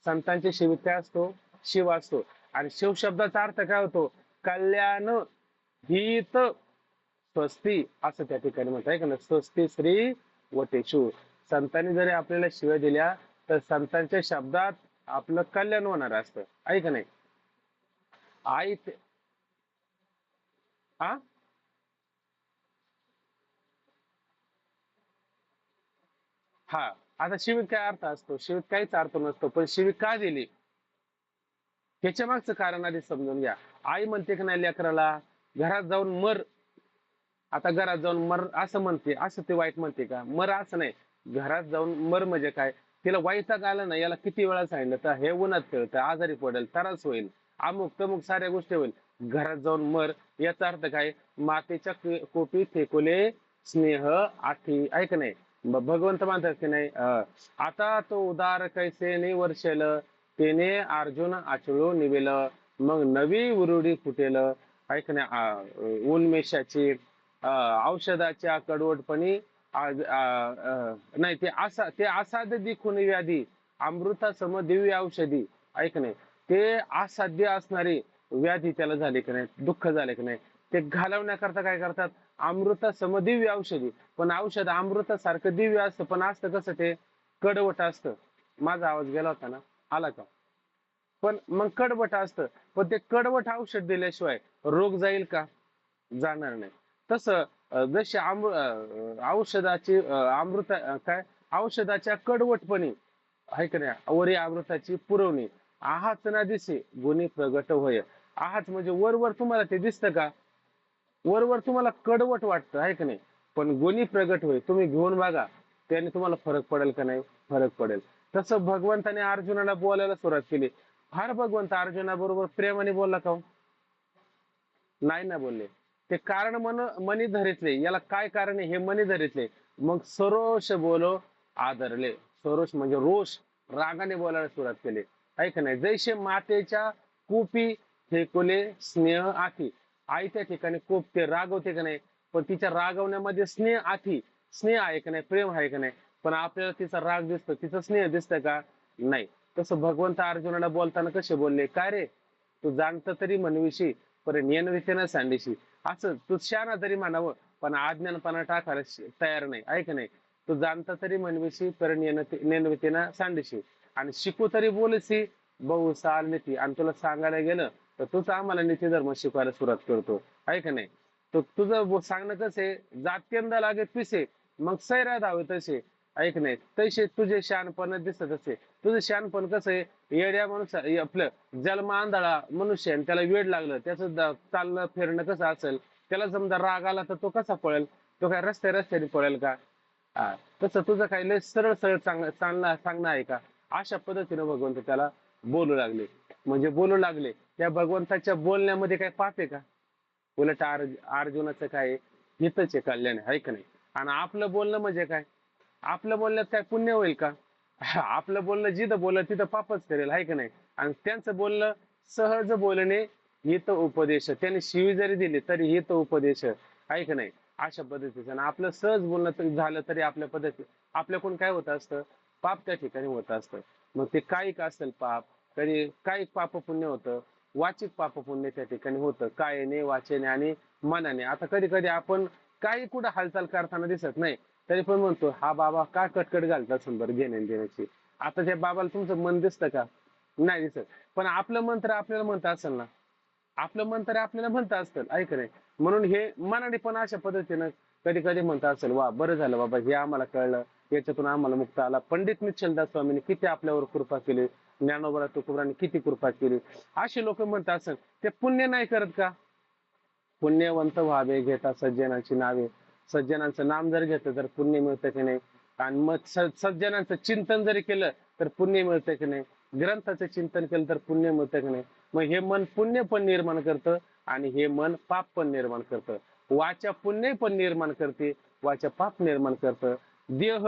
संतांच्या शिवीत काय असतो? शिव असतो. आणि शिव शब्दाचा अर्थ काय होतो? कल्याण हित स्वस्ती, असं त्या ठिकाणी म्हणताय का ना, स्वस्ती श्री वटेशू. संतांनी जरी आपल्याला शिव्या दिल्या तर संतांच्या शब्दात आपलं कल्याण होणार असतं, ऐक नाही? आई हा. हा. आता शिवीत काय अर्थ असतो? शिवीत काहीच अर्थ नसतो. पण शिवी का दिली ह्याच्या मागचं कारण आधी समजून घ्या. आई म्हणते की नाही लेकराला, घरात जाऊन मर. आता घरात जाऊन मर असं म्हणते, असं ते वाईट म्हणते का? मर असं नाही. घरात जाऊन मर म्हणजे काय? तिला वैताग आला ना, याला किती वेळा सांगितलं तर हे उन्हात खेळतं, आजारी पडेल, त्रास होईल, अमुक तमुक साऱ्या गोष्टी होईल. घरात जाऊन मर याचा अर्थ काय? मातेच्या कोपी फेकुले स्नेह आठी, ऐक नाही? भगवंत म्हणतात की नाही, आता तो उदार कैसे नि वर्षेल, तेने अर्जुन आचळू निवेल, मग नवी उरुडी फुटेल, ऐक नाही? उन्मेषाची औषधाच्या कडवटपणी नाही, ते असाध्य दिखून व्याधी अमृता सम दिव्य औषधी, ऐक नाही? ते असाध्य असणारी व्याधी त्याला झाली की नाही, दुःख झाले की नाही, ते घालवण्याकरता काय करतात? अमृता सम दिव्य औषधी. पण औषध अमृतासारखं दिव्य असतं, पण असतं कसं? ते कडवट असतं. माझा आवाज गेला होता ना? आला का? पण मग कडवट असतं. पण ते कडवट औषध दिल्याशिवाय रोग जाईल का? जाणार नाही. तसं जशी औषधाची अमृत काय औषधाच्या कडवटपणी, आहे का नाही, वरी अमृताची पुरवणी. आहाच ना दिसे गुणी प्रगट होय. आहाच म्हणजे वर तुम्हाला ते दिसतं का? वर तुम्हाला कडवट वाटतं, आहे का नाही? पण गुणी प्रगट होय, तुम्ही घेऊन बघा, त्याने तुम्हाला फरक पडेल का नाही? फरक पडेल. तसं भगवंताने अर्जुनाला बोलायला सुरुवात केली. फार भगवंत अर्जुनाबरोबर प्रेमाने बोलला का हो? नाही ना बोलले. ते कारण मनी धरितले. याला काय कारण आहे? हे मनी धरितले. मग सरोष बोलो आदरले. सरोष म्हणजे रोष, रागाने बोलायला सुरुवात केली, आहे का नाही? जैसे मातेच्या कुपी फेकुले स्नेह आठी. आई त्या ठिकाणी कोपते, रागवते का नाही? पण तिच्या रागवण्यामध्ये स्नेह आठी, स्नेह आहे का नाही? प्रेम आहे का नाही? पण आपल्याला तिचा राग दिसतो, तिचा स्नेह दिसतंय का? नाही. तसं भगवंत अर्जुनाला बोलताना कसे बोलले? काय रे, तू जाणत तरी म्हणविशी पर नेनवितेनं सांडिशी. असं तू शहाणा तरी म्हणावं, पण अज्ञानपणा टाकायला तयार नाही, आहे का नाही? तू जाणता तरी म्हणविशी पर नेनवितेनं सांडिशी. आणि शिकू तरी बोलशी बहु साल नीती. आणि तुला सांगायला गेलं तर तूच आम्हाला नीती धर्म शिकवायला सुरुवात करतो, आहे का नाही? तर तुझं सांगणं कसं आहे? जात्यंदा लागे पिसे मग सैरा धावे तसे, ऐक नाही? तसे तुझे शहाणपण दिसत असे. तुझं शहाणपण कसं आहे? येड्या माणूस आपलं जन्म आंधळा मनुष्य आणि त्याला वेड लागलं, त्याचं चालणं फिरणं कसं असेल? त्याला समजा राग आला तर तो कसा पळेल? तो काय रस्त्याने पळेल का? हा. तसं तुझं काही लय सरळ सरळ सांगणं आहे का? अशा पद्धतीने भगवंत त्याला बोलू लागले. म्हणजे बोलू लागले, त्या भगवंताच्या बोलण्यामध्ये काय पाप आहे का? उलट अर्जुनाचं काय आहे? हितच आहे, कल्याण आहे का नाही. आणि आपलं बोलणं म्हणजे काय, आपलं बोलण्यात काय पुण्य होईल का? आपलं बोलणं जिथं बोललं तिथं पापच करेल, आहे का नाही. आणि त्यांचं बोलणं सहज बोलणे हित उपदेश, त्याने शिवी जरी दिली तरी हित उपदेश, आहे का नाही. अशा पद्धतीचं. आणि आपलं सहज बोलणं तरी झालं तरी आपल्या पद्धती आपल्याकडून काय होत असतं, पाप त्या ठिकाणी होत असतं. मग ते कायिक असेल पाप, कधी कायिक पाप पुण्य होतं, वाचिक पाप पुण्य त्या ठिकाणी होतं, कायेने वाचेने आणि मनाने. आता कधी कधी आपण काही कुठं हालचाल करताना दिसत नाही, तरी पण म्हणतो हा बाबा का कटकट घालतात सुंदर घेण्या देण्याची. आता त्या बाबाला तुमचं मन दिसतं का? नाही दिसत. पण आपलं मन तर आपल्याला म्हणत असेल ना, आपलं मन तर आपल्याला म्हणत असतं, ऐक नाही. म्हणून हे मनाने पण अशा पद्धतीनं कधी कधी म्हणत असेल, वा बरं झालं बाबा हे आम्हाला कळलं, याच्यातून आम्हाला मुक्त आला. पंडित मिच्छलदास स्वामींनी किती आपल्यावर कृपा केली, ज्ञानोबा तुकोबांनी किती कृपा केली. असे लोक म्हणत असेल, ते पुण्य नाही करत का? पुण्यवंत व्हावे घेता सज्जनाची नावे. सज्जनांचं नाम जर घेतलं तर पुण्य मिळतं की नाही. आणि मग सज्जनांचं चिंतन जरी केलं तर पुण्य मिळतं की नाही. ग्रंथाचं चिंतन केलं तर पुण्य मिळतं की नाही. मग हे मन पुण्य पण निर्माण करतं आणि हे मन पाप पण निर्माण करतं. वाचा पुण्य पण निर्माण करते, वाचा पाप निर्माण करतं. देह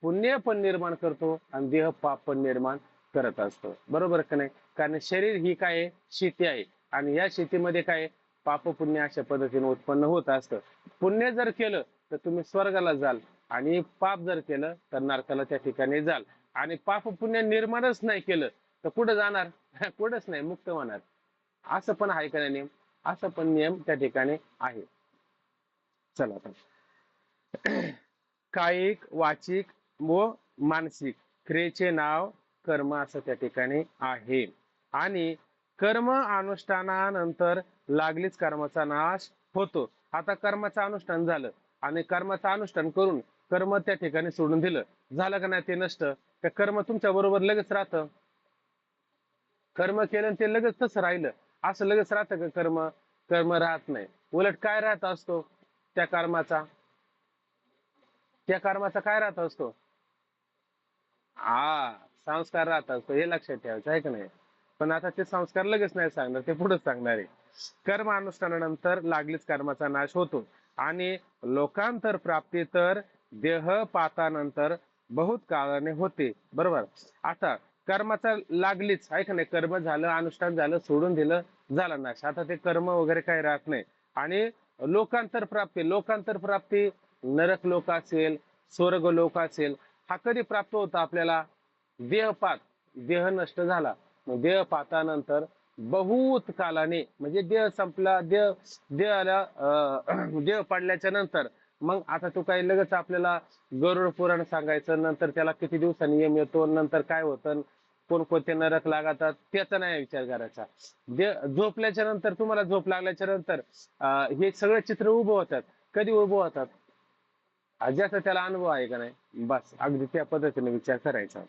पुण्य पण निर्माण करतो आणि देह पाप पण निर्माण करत असतो, बरोबर का नाही. कारण शरीर ही काय आहे, शेती आहे. आणि या शेतीमध्ये काय आहे, पाप पुण्य अशा पद्धतीने उत्पन्न होत असतं. पुण्य जर केलं तर तुम्ही स्वर्गाला जाल, आणि पाप जर केलं तर नरकाला त्या ठिकाणी जाल. आणि पाप पुण्य निर्माणच नाही केलं तर कुठं जाणार? कुठंच नाही, मुक्त होणार. असं पण आहे का नाही नियम? असं पण नियम त्या ठिकाणी आहे. चला आता, कायिक वाचिक व मानसिक क्रियेचे नाव कर्म असं त्या ठिकाणी आहे. आणि कर्म अनुष्ठानानंतर लागलीच कर्माचा नाश होतो. आता कर्माचं अनुष्ठान झालं आणि कर्माचं अनुष्ठान करून कर्म त्या ठिकाणी सोडून दिलं, झालं का नाही ते नष्ट, त्या कर्म तुमच्या बरोबर लगेच राहतं. कर्म केलं आणि ते लगेच तसं राहिलं, असं लगेच राहतं का कर्म? कर्म राहत नाही. उलट काय राहत असतो त्या कर्माचा? त्या कर्माचा काय राहत असतो? हा, संस्कार राहत असतो, हे लक्षात ठेवायचं आहे का नाही. पण आता ते संस्कार लगेच नाही सांगणार, ते पुढे सांगणार आहे. कर्म अनुष्ठानानंतर लागलीच कर्माचा नाश होतो. आणि लोकांतर प्राप्ती तर देहपातानंतर बहुत काळाने होते, बरोबर. आता कर्माचा लागलीच आहे का नाही, कर्म झालं, अनुष्ठान झालं, सोडून दिलं, झाला नाश. आता ते कर्म वगैरे काही राहत नाही. आणि लोकांतर प्राप्ती, लोकांतर प्राप्ती नरक लोक असेल, स्वर्ग लोक असेल, हा कधी प्राप्त होता आपल्याला? देहपात, देह नष्ट झाला. मग देहपातानंतर बहुत कालाने, म्हणजे देह संपला, देहाला देह पडल्याच्या नंतर मग आता तो काही लगेच आपल्याला गरुड पुराण सांगायचं, नंतर त्याला किती दिवसांनी यम येतो, नंतर काय होतं, कोणकोणते नरक लागतात त्याचा नाही विचार करायचा. झोपल्याच्या नंतर, तुम्हाला झोप लागल्याच्या नंतर हे सगळे चित्र उभं होतात. कधी उभं होतात? ज्याचा त्याला अनुभव आहे का नाही, बस अगदी त्या पद्धतीने विचार करायचा.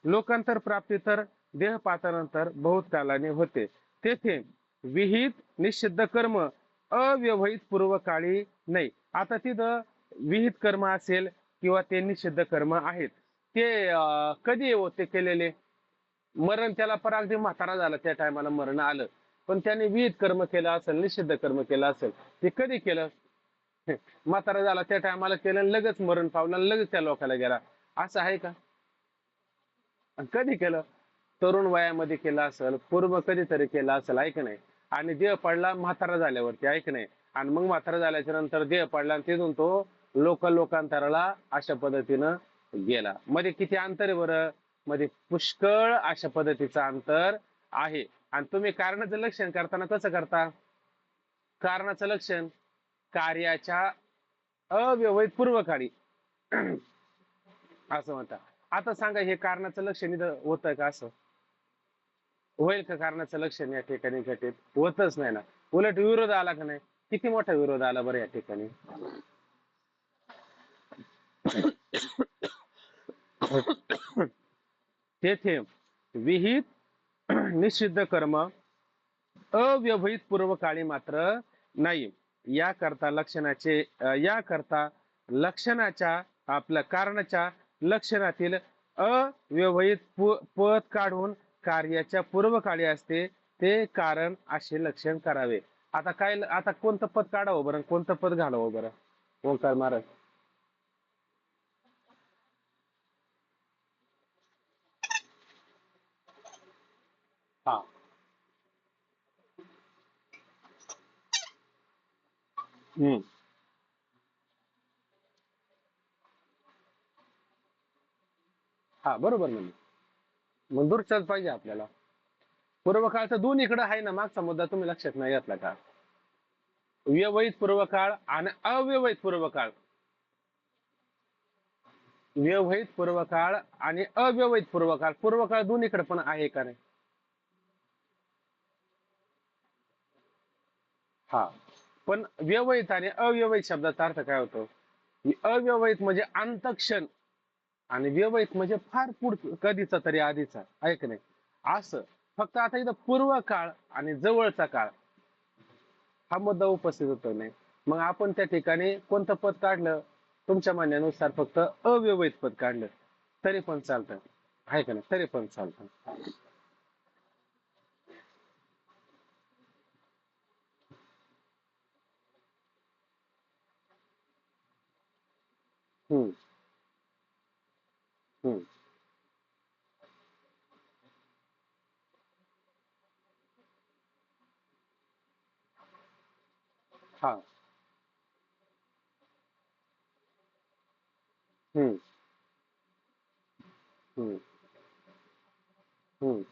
लोकांतर प्राप्ती तर देहपातानंतर बहुत कालाने होते. तेथे विहित निषिद्ध कर्म अव्यवहित पूर्व काळी नाही. आता तिथं विहित कर्म असेल किंवा ते निषिद्ध कर्म आहेत, ते कधी होते केलेले? मरण त्याला अगदी म्हातारा झाला त्या टायमाला मरण आलं, पण त्याने विहित कर्म केलं असेल, निषिद्ध कर्म केलं असेल, ते कधी केलं? म्हातारा झाला त्या टायमाला केलं, लगेच मरण पावलं, लगेच त्या लोकाला गेला, असं आहे का? कधी केलं? तरुण वयामध्ये केलं असेल, पूर्व कधीतरी केलं असेल, ऐक नाही. आणि देह पडला म्हातारा झाल्यावरती, ऐक नाही. आणि मग म्हातारा झाल्याच्या नंतर देह पडला आणि तिथून तो लोकांतराला अशा पद्धतीनं गेला. मध्ये किती अंतर आहे बरं? मध्ये पुष्कळ अशा पद्धतीचं अंतर आहे. आणि तुम्ही कारणाचं लक्षण करताना कसं करता? कारणाचं लक्षण कार्याच्या अव्यवहित पूर्व काळी असं म्हणतात. आता सांगा, हे कारणाचं लक्षण इथं होतं का? असं होईल का कारणाचं लक्षण या ठिकाणी घटित? होतच नाही ना. उलट विरोध आला का नाही? किती मोठा विरोध आला बरं या ठिकाणी. तेथे विहित निषिद्ध कर्म अव्यवहित पूर्व काळी मात्र नाही. याकरता लक्षणाच्या आपल्या कारणाच्या लक्षणातील अव्यवहित पद काढून कार्याच्या पूर्व काळी असते ते कारण असे लक्षण करावे. आता काय, आता कोणतं पद काढावं बरं, कोणतं पद घालावं बरं? ओंकार महाराज. हा. हम्म. हा बरोबर म्हणजे मग दूरचाच पाहिजे आपल्याला. पूर्व काळचं दोन इकडं आहे ना, मागचा मुद्दा तुम्ही लक्षात नाही घेतला का? व्यवहित पूर्व काळ आणि अव्यवहित पूर्व काळ. व्यवहित पूर्व काळ आणि अव्यवहित पूर्व काळ, पूर्व काळ दोन्हीकडे पण आहे का नाही? हा. पण व्यवहित आणि अव्यवहित शब्दाचा अर्थ काय होतो? अव्यवहित म्हणजे अंतक्षण, आणि व्यवहित म्हणजे फार कधीचा तरी आधीचा, आहे का नाही? असं. फक्त आता इथं पूर्व काळ आणि जवळचा काळ हा मुद्दा उपस्थित होतो नाही. मग आपण त्या ठिकाणी कोणतं पद काढलं? तुमच्या म्हणण्यानुसार फक्त अव्यवहित पद काढलं तरी पण चालतं, आहे का नाही? तरी पण चालतं. हम्म. हम्म. हा. हम्म. हम्म. हम्म.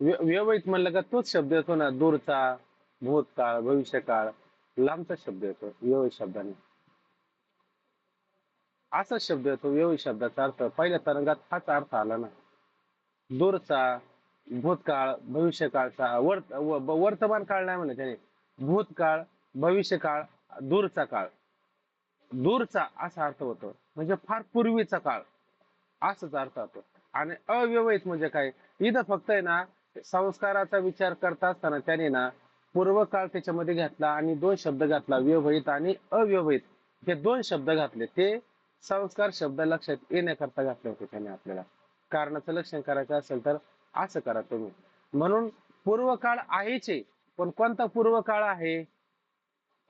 व्यवहित म्हणलं का तोच शब्द येतो ना, दूरचा, भूतकाळ, भविष्यकाळ, लांबचा शब्द येतो व्यवहित शब्दाने. असाच शब्द येतो व्यवहित शब्दाचा अर्थ, पहिल्या तरंगात हाच अर्थ आला ना. दूरचा, भूतकाळ, भविष्यकाळचा, वर्तमान काळ नाही म्हणलं त्याने. भूतकाळ, भविष्यकाळ, दूरचा काळ, दूरचा असा अर्थ होतो, म्हणजे फार पूर्वीचा काळ असाच अर्थ होतो. आणि अव्यवहित म्हणजे काय? इथं फक्त आहे ना, संस्काराचा विचार करता असताना त्याने ना पूर्व काळ त्याच्यामध्ये घातला आणि दोन शब्द घातला, व्यवहित आणि अव्यवहित. हे दोन शब्द घातले, ते संस्कार शब्द लक्षात येण्याकरता घातले होते त्याने आपल्याला. कारणाचं लक्षण करायचं असेल तर असं करा तुम्ही. म्हणून पूर्व काळ आहेच आहे, पण कोणता पूर्व काळ आहे?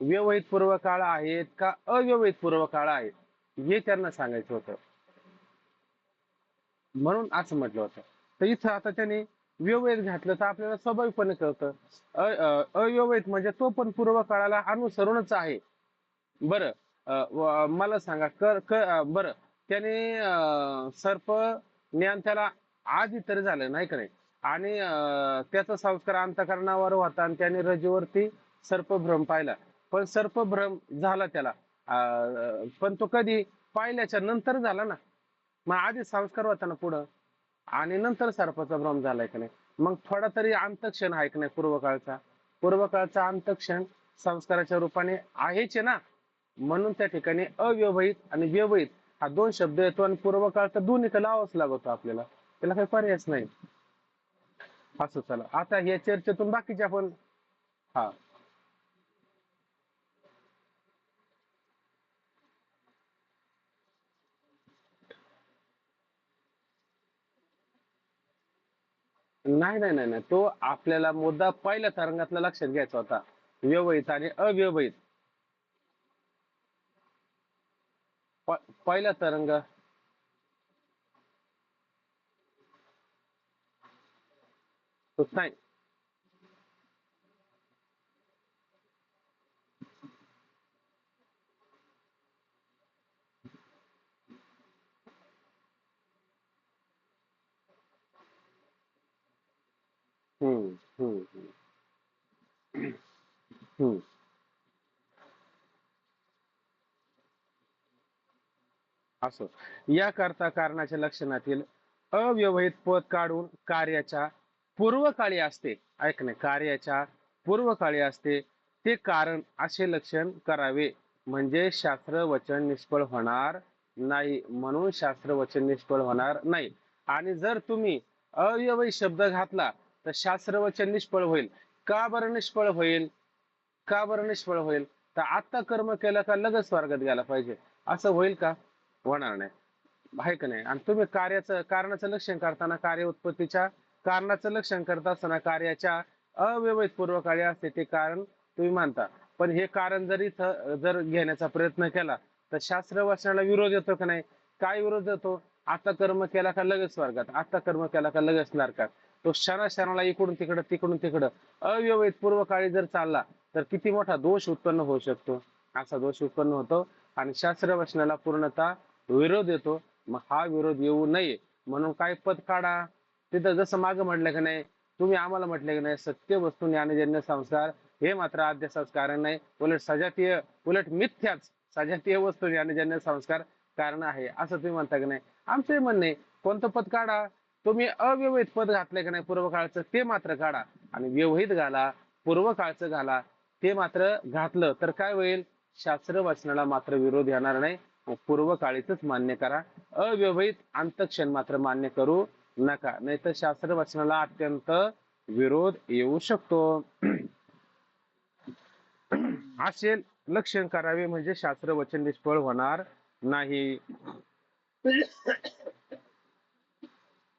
व्यवहित पूर्व काळ आहेत का अव्यवहित पूर्व काळ आहेत, हे त्यांना सांगायचं होतं. म्हणून असं म्हटलं होतं. तर इथं आता त्याने व्यवहित घातलं तर आपल्याला स्वाभाविकपणे कळतं. अव्यवहित म्हणजे तो पण पूर्व काळाला अनुसरूनच आहे. बरं. मला सांगा, बरं, त्याने सर्प ज्ञान त्याला आधी तरी झालं नाही का नाही? आणि त्याचा संस्कार अंतःकरणावर होता आणि त्याने रजेवरती सर्पभ्रम पाहिला. पण सर्पभ्रम झाला त्याला, पण तो कधी पाहिल्याच्या नंतर झाला ना. मग आधी संस्कार होता ना पुढं, आणि नंतर सर्पाचा भ्रम झालाय का नाही? मग थोडा तरी अंतक्षण आहे का नाही पूर्वकाळचा? पूर्वकाळचा अंतक्षण संस्काराच्या रूपाने आहेच आहे ना. म्हणून त्या ठिकाणी अव्यवहित आणि व्यवहित हा दोन शब्द येतो, आणि पूर्वकाळचा दोन्ही तर लावाच लागतो आपल्याला, त्याला काही पर्यायच नाही. असं. चला आता या चर्चेतून बाकीच्या पण. हा. नाही नाही नाही नाही, तो आपल्याला मुद्दा पहिल्या तरंगातला लक्षात घ्यायचा होता, व्यवहित आणि अव्यवहित. पहिला तरंग. तो नाही. हम्म. हम्म. हम्म. असो. याकरता कारणाच्या लक्षणातील अव्यवहित पद काढून कार्याच्या पूर्वकाळी असते, ऐक नाही, कार्याच्या पूर्वकाळी असते ते कारण असे लक्षण करावे, म्हणजे शास्त्र वचन निष्फळ होणार नाही. म्हणून शास्त्र वचन निष्फळ होणार नाही. आणि जर तुम्ही अव्यवहित शब्द घातला तर शास्त्र वचन निष्फळ होईल. का बरं निष्फळ होईल? का बरं निष्फळ होईल? तर आता कर्म केलं का लगेच स्वर्गात गेला पाहिजे. असं होईल का? होणार नाही, आहे का नाही? आणि तुम्ही कारणाचं लक्षण करताना कार्य उत्पत्तीच्या कारणाचं लक्षण करत असताना कार्याच्या अव्यवहित पूर्वकाळी असते ते कारण तुम्ही मानता. पण हे कारण जर घेण्याचा प्रयत्न केला तर शास्त्र वचनाला विरोध येतो का नाही? काय विरोध येतो? आता कर्म केला का लगेच स्वर्गात, आता कर्म केला का लगेच नरकात. तो क्षणाला इकडून तिकडं तिकडून तिकडं अव्यवहित पूर्वकाळी जर चालला तर किती मोठा दोष उत्पन्न होऊ शकतो. असा दोष उत्पन्न होतो आणि शास्त्र वचनाला पूर्णतः विरोध येतो. मग हा विरोध येऊ नये म्हणून काय पद काढा. तिथं जसं मागं म्हटलं की नाही, तुम्ही आम्हाला म्हटले की नाही, सत्य वस्तू ज्ञानजन्य संस्कार हे मात्र अध्यासाच कारण नाही, उलट मिथ्याच सजातीय वस्तू ज्ञानजन्य संस्कार कारण आहे असं तुम्ही म्हणता की नाही. आमचे म्हणणे कोणतं पद काढा. तुम्ही अव्यवहित पद घातले की नाही पूर्व काळचं ते मात्र काढा आणि व्यवहित घाला, पूर्व काळचं घाला. ते मात्र घातलं तर काय होईल? शास्त्र वचनाला मात्र विरोध येणार नाही. पूर्व काळीच मान्य करा. अव्यवहित अंतक्षण मात्र मान्य करू नका, नाही तर शास्त्र वचनाला अत्यंत विरोध येऊ शकतो. असे लक्षण करावे म्हणजे शास्त्र वचन निष्फळ होणार नाही.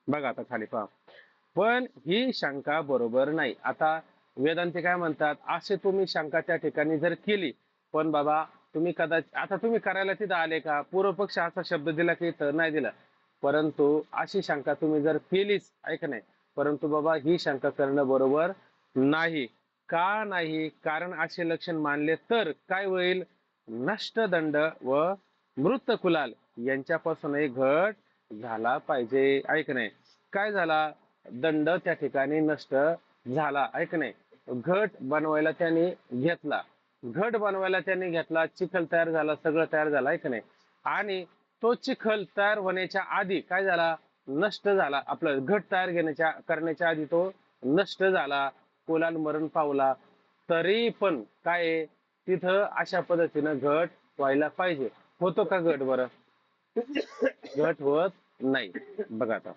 बघा आता खाली पहा. पण ही शंका बरोबर नाही. आता वेदांती काय म्हणतात, असे तुम्ही शंका त्या ठिकाणी जर केली, पण बाबा तुम्ही कदाचित आता तुम्ही करायला तिथं आले का? पूर्व पक्ष असा शब्द दिला की इथं नाही दिला, परंतु अशी शंका तुम्ही जर केलीच, ऐक नाही, परंतु बाबा ही शंका करणं बरोबर नाही. का नाही? कारण असे लक्षण मानले तर काय होईल? नष्ट दंड व मृत कुलाल यांच्यापासूनही घट झाला पाहिजे, ऐक नाही. काय झाला? दंड त्या ठिकाणी नष्ट झाला, ऐक नाही. घट बनवायला त्यांनी घेतला, चिखल तयार झाला, सगळं तयार झालं, ऐक नाही. आणि तो चिखल तयार होण्याच्या आधी काय झाला? नष्ट झाला. आपलं घट करण्याच्या आधी तो नष्ट झाला, कुलाल मरण पावला. तरी पण काय तिथं अशा पद्धतीनं घट व्हायला पाहिजे. होतो का घट? बरं, घट होत नाही. बघा आता,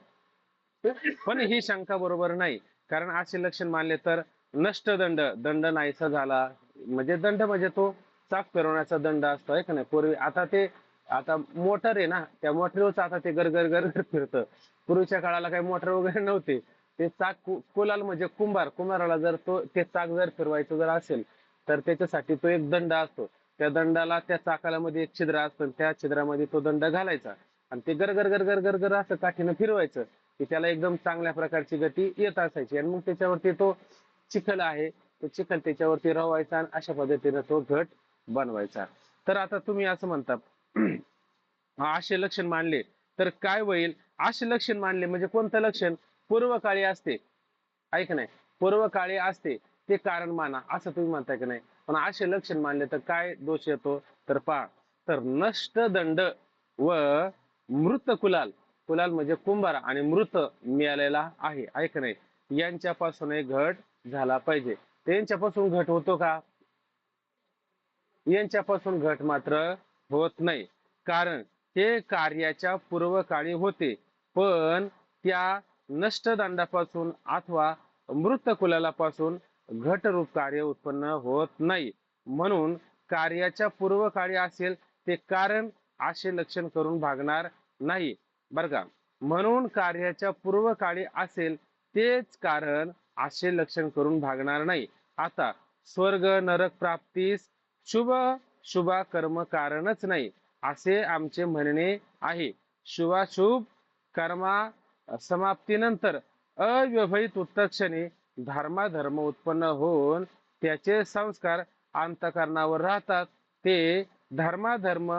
पण ही शंका बरोबर नाही. कारण असे लक्षण मानले तर नष्ट दंड नाहीसा झाला. म्हणजे दंड म्हणजे तो चाक फिरवण्याचा दंड असतो, आहे का नाही? पूर्वी आता मोटर आहे ना, त्या मोटरीवरच आता ते गरगर गरगर फिरतं. पूर्वीच्या काळाला काही मोटर वगैरे नव्हते. ते चाक कुलाल म्हणजे कुंभाराला जर ते चाक जर फिरवायचं जर असेल तर त्याच्यासाठी तो एक दंड असतो. त्या दंडाला त्या चाकाला मध्ये एक छिद्र असतं, त्या छिद्रामध्ये तो दंड घालायचा आणि ते गरगर गरगर गरगर असं काठीनं फिरवायचं की त्याला एकदम चांगल्या प्रकारची गती येत असायची. आणि मग त्याच्यावरती तो चिखल आहे, तो चिखल त्याच्यावरती रवायचा आणि अशा पद्धतीने तो घट बनवायचा. तर आता तुम्ही असं म्हणता असे लक्षण मानले तर काय होईल? असे लक्षण मानले म्हणजे कोणतं लक्षण? पूर्व काळी असते, ऐक नाही, पूर्व काळी असते ते कारण माना असं तुम्ही म्हणताय की नाही. पण असे लक्षण मानले तर काय दोष येतो? तर पहा, तर नष्ट दंड व मृत कुलाल म्हणजे कुंभार आणि मृत मिळालेला आहे, ऐक नाही, यांच्यापासून घट झाला पाहिजे. त्यांच्यापासून घट होतो का? यांच्यापासून घट मात्र होत नाही. कारण ते कार्याच्या पूर्व काळी होते, पण त्या नष्टदंडापासून अथवा मृत कुलालापासून घटरूप कार्य उत्पन्न होत नाही. म्हणून कार्याच्या पूर्व काळी असेल ते कारण असे लक्षण करून भागणार नाही, बर का? म्हणून कार्याच्या पूर्व काळी असेल तेच कारण असे लक्षण करून भागणार नाही. आता स्वर्ग नरक प्राप्तीस शुभ शुभा कर्म कारणच नाही असे आमचे म्हणणे आहे. शुभाशुभ कर्मा समाप्तीनंतर अव्यवहित उत्तक्षणी धर्माधर्म उत्पन्न होऊन त्याचे संस्कार अंतःकरणावर राहतात. ते धर्माधर्म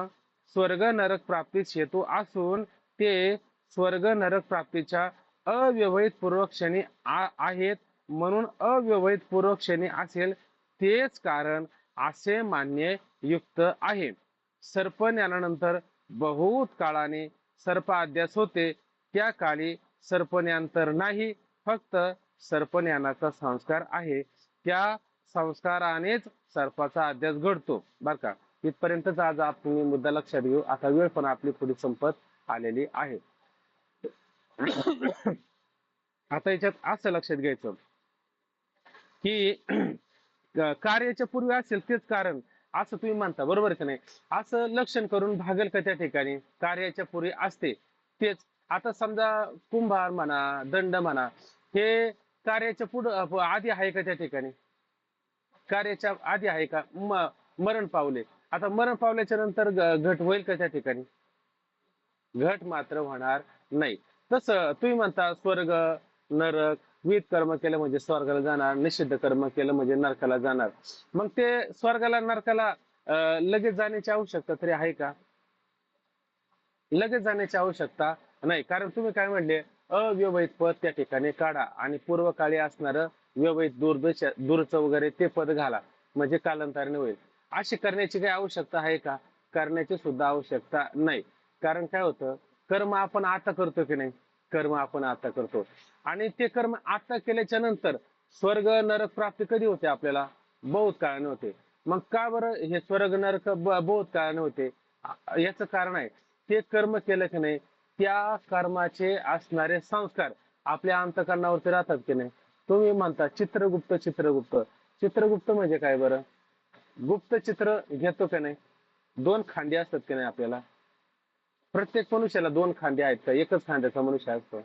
स्वर्ग नरक प्राप्तीस हेतू असून ते स्वर्ग नरक प्राप्तीच्या अव्यवहित पूर्वक्षणी आहेत. म्हणून अव्यवहित पूर्वक्षणी असेल तेच कारण असे मान्य युक्त आहे. सर्प ज्ञानानंतर बहुत काळाने सर्प अध्यास होते, त्या काळी सर्पज्ञानंतर नाही, फक्त सर्पज्ञानाचा संस्कार आहे. त्या संस्कारानेच सर्पाचा अध्यास घडतो, बर का? इथपर्यंतच आज आपण मुद्दा लक्षात घेऊ. आता वेळ पण आपली पुढे संपत आलेली आहे. आता याच्यात असं लक्षात घ्यायचं की कार्याच्या पूर्वी असेल तेच कारण असं तुम्ही म्हणता, बरोबर का नाही? असं लक्षण करून भागेल का त्या ठिकाणी? कार्याच्या पूर्वी असते तेच. आता समजा कुंभार म्हणा, दंड म्हणा, हे कार्याच्या पुढं आधी आहे का त्या ठिकाणी? कार्याच्या आधी आहे का? मरण पावले. आता मरण पावल्याच्या नंतर घट होईल का त्या ठिकाणी? घट मात्र होणार नाही. तसं तुम्ही म्हणता स्वर्ग, नरक, विहित कर्म केलं म्हणजे स्वर्गाला जाणार, निषिद्ध कर्म केलं म्हणजे नरकाला जाणार. मग ते स्वर्गाला नरकाला लगेच जाण्याची आवश्यकता तरी आहे का? लगेच जाण्याची आवश्यकता नाही. कारण तुम्ही काय म्हणले, अव्यवहित पद त्या ठिकाणी काढा आणि पूर्व काळी असणारं व्यवहित दूरचं वगैरे ते पद घाला, म्हणजे कालांतराने होईल. अशी करण्याची काही आवश्यकता आहे का? करण्याची सुद्धा आवश्यकता नाही. कारण काय होतं, कर्म आपण आता करतो की नाही? कर्म आपण आता करतो आणि ते कर्म आता केल्याच्या नंतर स्वर्ग नरक प्राप्ती कधी होते आपल्याला? बहुत काळाने होते. मग का बरं हे स्वर्ग नरक बहुत काळाने होते? याचं कारण आहे, ते कर्म केलं की नाही, त्या कर्माचे असणारे संस्कार आपल्या अंतःकरणावरती राहतात की नाही? तुम्ही म्हणता चित्रगुप्त चित्रगुप्त. चित्रगुप्त म्हणजे काय बरं? गुप्त चित्र घेतो की नाही? दोन खांदे असतात की नाही आपल्याला? प्रत्येक मनुष्याला दोन खांदे आहेत का? एकच खांद्याचा मनुष्य असतो?